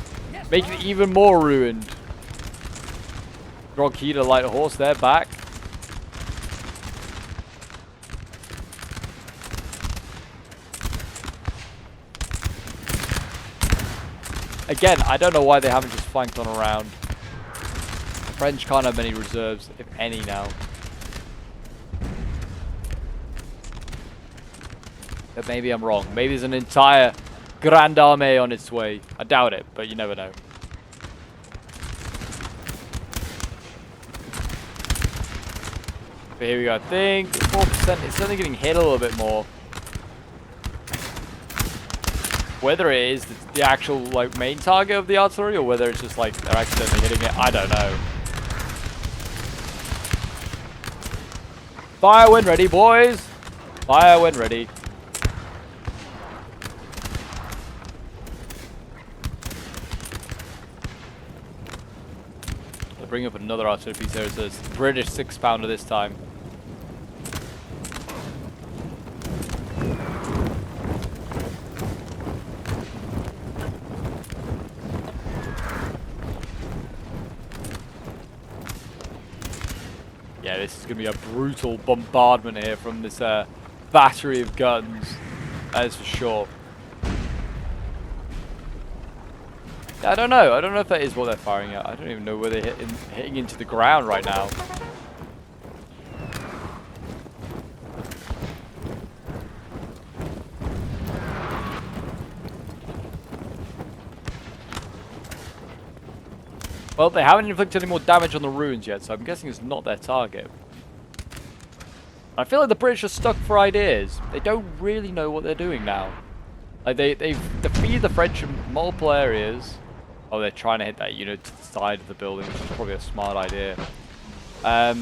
making it even more ruined. Grogheater, light horse, they're back. Again, I don't know why they haven't just flanked on around. The French can't have many reserves, if any, now. But maybe I'm wrong. Maybe there's an entire Grande Armée on its way. I doubt it, but you never know. But here we go. I think 4%. It's only getting hit a little bit more. Whether it is the actual like main target of the artillery, or whether it's just like they're accidentally hitting it, I don't know. Fire when ready, boys. Fire when ready. I'll bring up another artillery piece here. It's a British 6-pounder this time. Yeah, this is going to be a brutal bombardment here from this battery of guns. That is for sure. Yeah, I don't know. I don't know if that is what they're firing at. I don't even know where they're hitting into the ground right now. Well, they haven't inflicted any more damage on the ruins yet, so I'm guessing it's not their target. I feel like the British are stuck for ideas. They don't really know what they're doing now. Like they've defeated the French in multiple areas. Oh, they're trying to hit that unit to the side of the building, which is probably a smart idea. But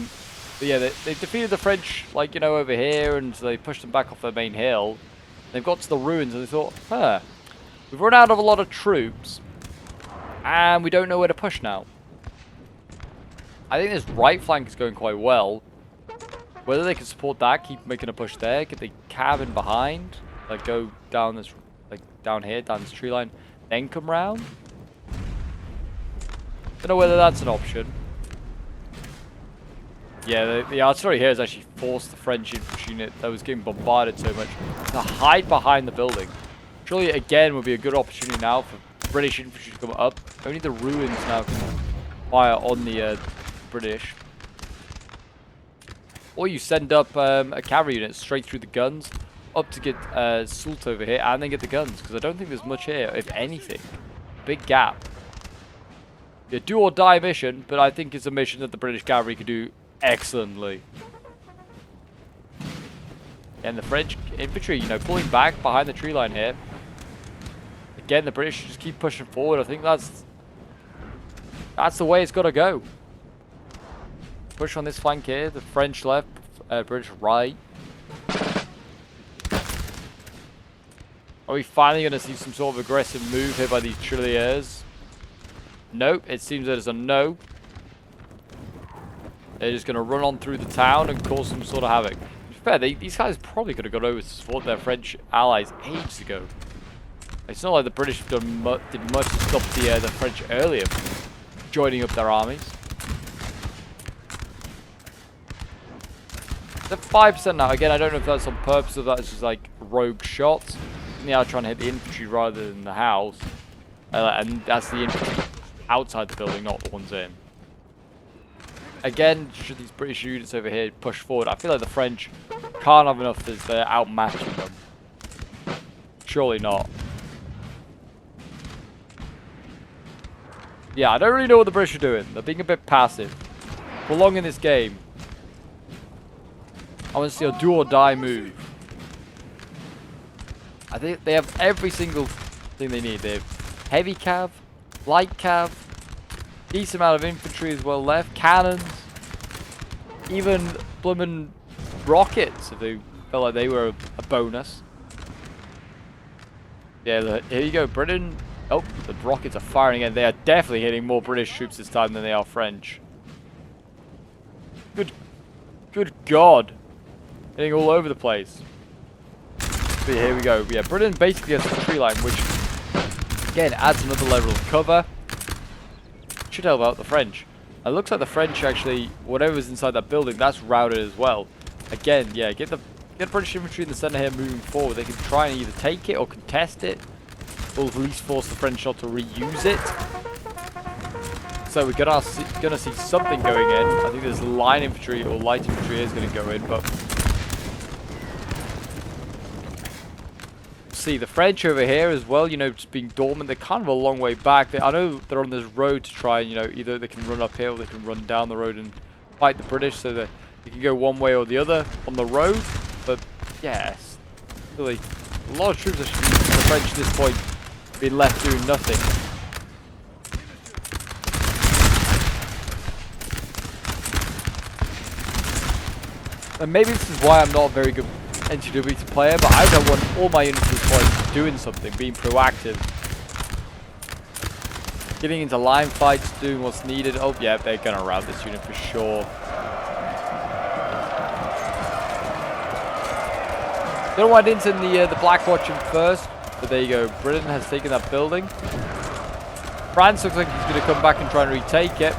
yeah, they defeated the French, like, you know, over here, and so they pushed them back off their main hill. They've got to the ruins, and they thought, huh, we've run out of a lot of troops. And we don't know where to push now. I think this right flank is going quite well. Whether they can support that, keep making a push there, get the cav in behind, like go down this, like down here, down this tree line, then come round. Don't know whether that's an option. Yeah, the artillery here has actually forced the French infantry unit that was getting bombarded so much to hide behind the building. Surely again would be a good opportunity now for British infantry to come up. Only the ruins now can fire on the British. Or you send up a cavalry unit straight through the guns up to get Soult over here and then get the guns, because I don't think there's much here, if anything. Big gap. Yeah, do or die mission, but I think it's a mission that the British cavalry can do excellently. And the French infantry, you know, pulling back behind the tree line here. Again, the British just keep pushing forward. I think that's the way it's got to go. Push on this flank here. The French left, British right. Are we finally going to see some sort of aggressive move here by these Tirailleurs? Nope, it seems that it's a no. They're just going to run on through the town and cause some sort of havoc. To be fair, these guys probably could have gone over to support their French allies ages ago. It's not like the British did much to stop the French earlier from joining up their armies. They're 5% now. Again, I don't know if that's on purpose or that's just like rogue shots. They are trying to hit the infantry rather than the house. And that's the infantry outside the building, not the ones in. Again, should these British units over here push forward, I feel like the French can't have enough as they're outmatching them. Surely not. Yeah, I don't really know what the British are doing. They're being a bit passive. Prolonging this game. I want to see a do or die move. I think they have every single thing they need. They have heavy cav, light cav, decent amount of infantry as well left, cannons, even bloomin' rockets if they felt like they were a bonus. Yeah, here you go, Britain. Oh, the rockets are firing again. They are definitely hitting more British troops this time than they are French. Good God. Hitting all over the place. But here we go. Yeah, Britain basically has a tree line, which, again, adds another level of cover. Should help out the French. It looks like the French actually, whatever's inside that building, that's routed as well. Again, yeah, get British infantry in the center here moving forward. They can try and either take it or contest it, or at least force the French not to reuse it. So we're gonna see something going in. I think there's line infantry or light infantry is gonna go in, but see the French over here as well. You know, just being dormant. They're kind of a long way back. I know they're on this road to try and, you know, either they can run uphill, they can run down the road and fight the British, so that you can go one way or the other on the road. But yes, really, a lot of troops are the French at this point being left doing nothing. And maybe this is why I'm not a very good NTW player, but I don't want all my units at this point doing something, being proactive. Getting into line fights, doing what's needed. Oh yeah, they're gonna rout this unit for sure. Don't know why I didn't send the Black Watch in first, but there you go. Britain has taken that building. France looks like he's going to come back and try and retake it.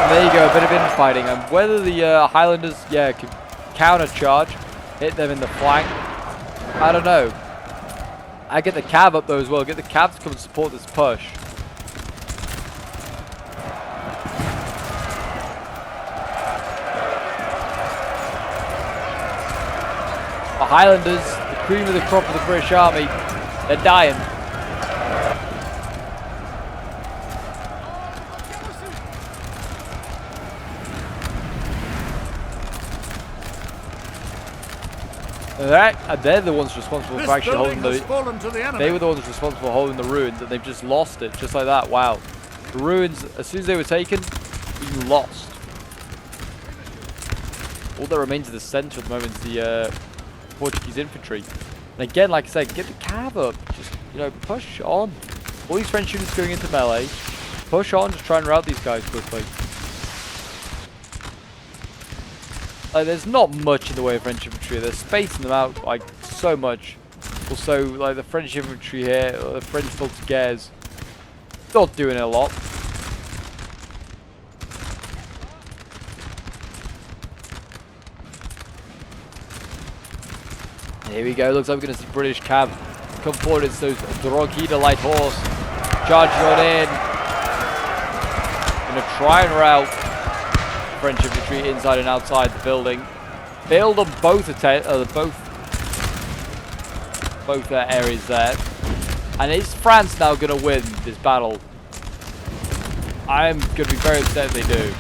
And there you go, a bit of infighting. And whether the Highlanders, yeah, can counter-charge, hit them in the flank, I don't know. I get the cav up though as well. Get the cav to come and support this push. The Highlanders, the cream of the crop of the British Army, they're dying. They're the ones responsible for actually holding the... They were the ones responsible for holding the ruins, and they've just lost it, just like that. Wow. The ruins, as soon as they were taken, we lost. All that remains of the centre at the moment is the Portuguese infantry. And again, like I said, get the cav up. Just, you know, push on. All these French units going into melee. Push on, just try and rout these guys quickly. There's not much in the way of French infantry. They're spacing them out like so much. Also, like the French infantry here, or the French Voltigeurs, not doing a lot. And here we go. Looks like we're going to see British cav come forward. It's those Drogheda light horse charging on in. Going to try and rout French infantry inside and outside the building. Build on both areas there. And is France now going to win this battle? I'm going to be very upset if they do.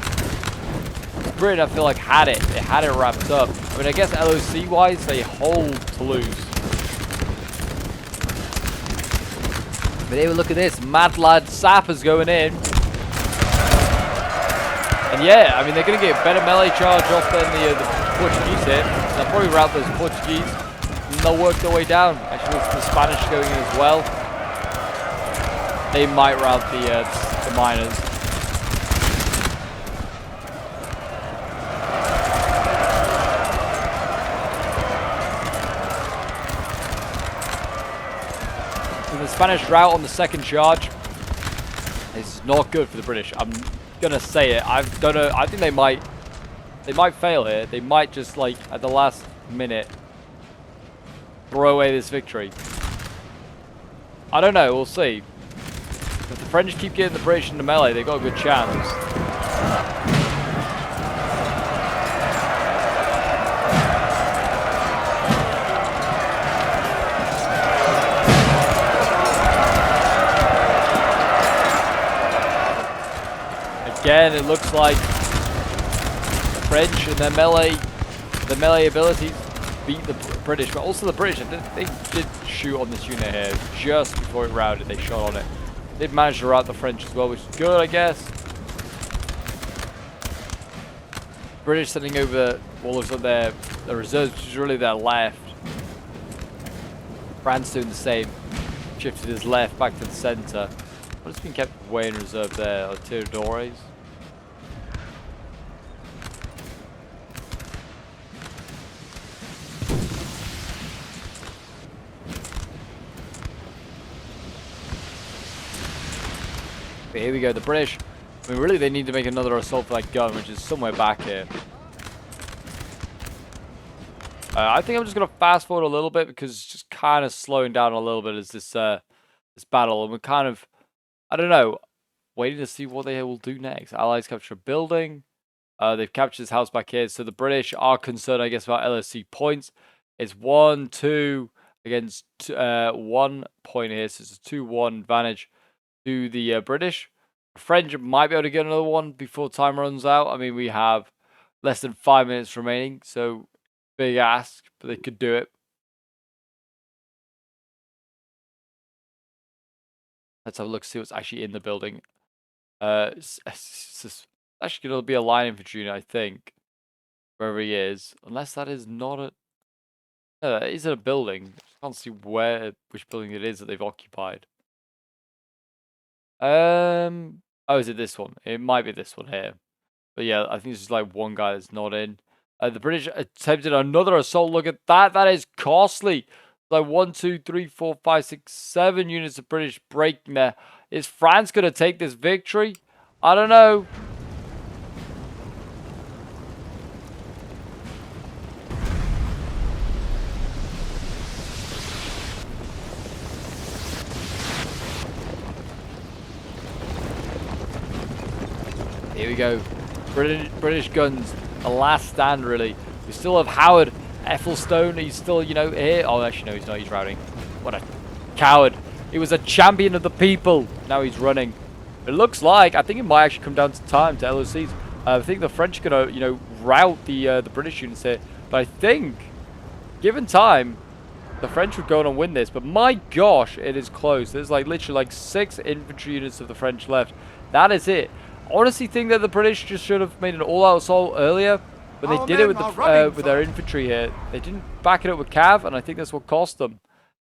Britain, I feel like, had it. They had it wrapped up. I mean, I guess LOC-wise, they hold Toulouse. But here, look at this. Mad Lad Sappers going in. And yeah, I mean, they're going to get better melee charge off than the Portuguese hit. They'll probably rout those Portuguese, and they'll work their way down. Actually, with the Spanish going in as well, they might rout the miners. And the Spanish rout on the second charge is not good for the British. I'm gonna say it. I don't know. I think they might fail here. They might just, like, at the last minute throw away this victory. I don't know. We'll see. If the French keep getting the British into melee, they've got a good chance. Again, it looks like the French and their melee abilities beat the British, but also the British, they did shoot on this unit here just before it routed. They shot on it. They'd managed to rout the French as well, which is good, I guess. British sending over all of their reserves, which is really their left. France doing the same. Shifted his left back to the centre. What has been kept way in reserve there? Tiradores. But here we go, the British. I mean, really, they need to make another assault for that gun, which is somewhere back here. I think I'm just going to fast forward a little bit because it's just kind of slowing down a little bit as this battle. And we're kind of, I don't know, waiting to see what they will do next. Allies capture a building. They've captured this house back here. So the British are concerned, I guess, about LSC points. It's 1-2 against 1 point here. So it's a 2-1 advantage to the British. The French might be able to get another one before time runs out. I mean, we have less than 5 minutes remaining. So big ask, but they could do it. Let's have a look, see what's actually in the building. It's actually going to be a line infantry unit, I think, wherever he is. Unless that is not a... No, that isn't a building. I can't see which building it is that they've occupied. Oh, is it this one? It might be this one here. But yeah, I think there's just like one guy that's not in. The British attempted another assault. Look at that. That is costly. Like 1, 2, 3, 4, 5, 6, 7 units of British breaking there. Is France going to take this victory? I don't know. Here we go. British guns. A last stand, really. We still have Howard Ethelstone. He's still, you know, here. Oh, actually, no, he's not. He's routing. What a coward. He was a champion of the people. Now he's running. It looks like, I think it might actually come down to time, to LOCs. I think the French are going to, you know, rout the British units here. But I think, given time, the French would go on and win this. But my gosh, it is close. There's like literally like 6 infantry units of the French left. That is it. I honestly think that the British just should have made an all-out assault earlier, but they did it with their infantry here. They didn't back it up with cav, and I think that's what cost them.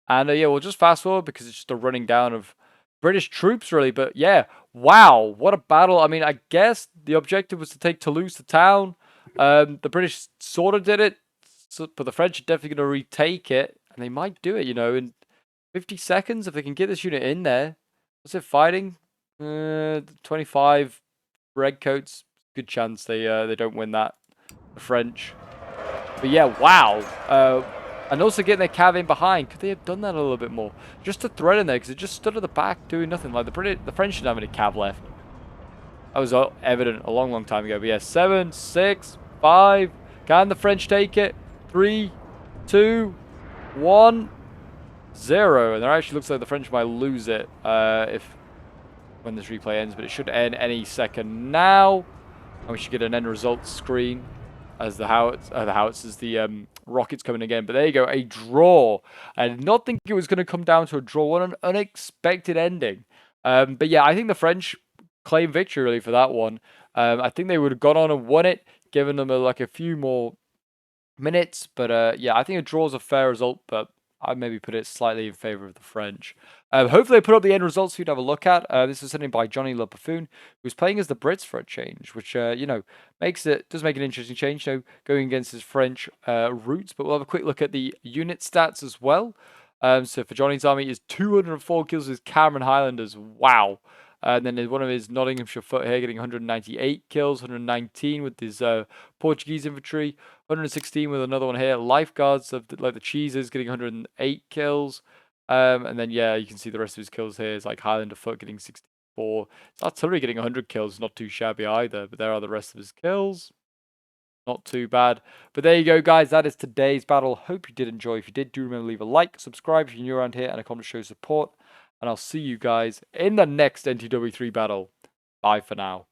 And yeah, we'll just fast forward because it's just a running down of British troops, really. But yeah, wow, what a battle! I mean, I guess the objective was to take Toulouse, the town. The British sort of did it, but the French are definitely going to retake it, and they might do it, you know, in 50 seconds if they can get this unit in there. What's it fighting? 25. Redcoats, good chance they don't win that. The French, but yeah, wow. And also getting their cav in behind. Could they have done that a little bit more? Just to thread in there because it just stood at the back doing nothing. Like the French didn't have any cav left. That was evident a long time ago. But yeah, 7, 6, 5. Can the French take it? 3, 2, 1, 0. And it actually looks like the French might lose it when this replay ends, but it should end any second now. And we should get an end result screen as the rockets coming again. But there you go, a draw. I did not think it was going to come down to a draw. What an unexpected ending. But yeah, I think the French claim victory really for that one. I think they would have gone on and won it, given them like a few more minutes. But yeah, I think a draw is a fair result, but I'd maybe put it slightly in favor of the French. Hopefully I put up the end results for you to have a look at. This was sent in by Johnny Le Buffoon, who's playing as the Brits for a change, which, you know, does make an interesting change, you know, going against his French roots. But we'll have a quick look at the unit stats as well. So for Johnny's army is 204 kills with Cameron Highlanders. Wow. And then there's one of his Nottinghamshire foot here getting 198 kills, 119 with his Portuguese infantry, 116 with another one here. Lifeguards of like the Cheeses getting 108 kills. And then yeah, you can see the rest of his kills here. It's like Highlander foot getting 64. It's artillery getting 100 kills, not too shabby either. But there are the rest of his kills. Not too bad. But there you go, guys. That is today's battle. Hope you did enjoy. If you did, do remember to leave a like, subscribe if you're new around here, and a comment to show support. And I'll see you guys in the next NTW3 battle. Bye for now.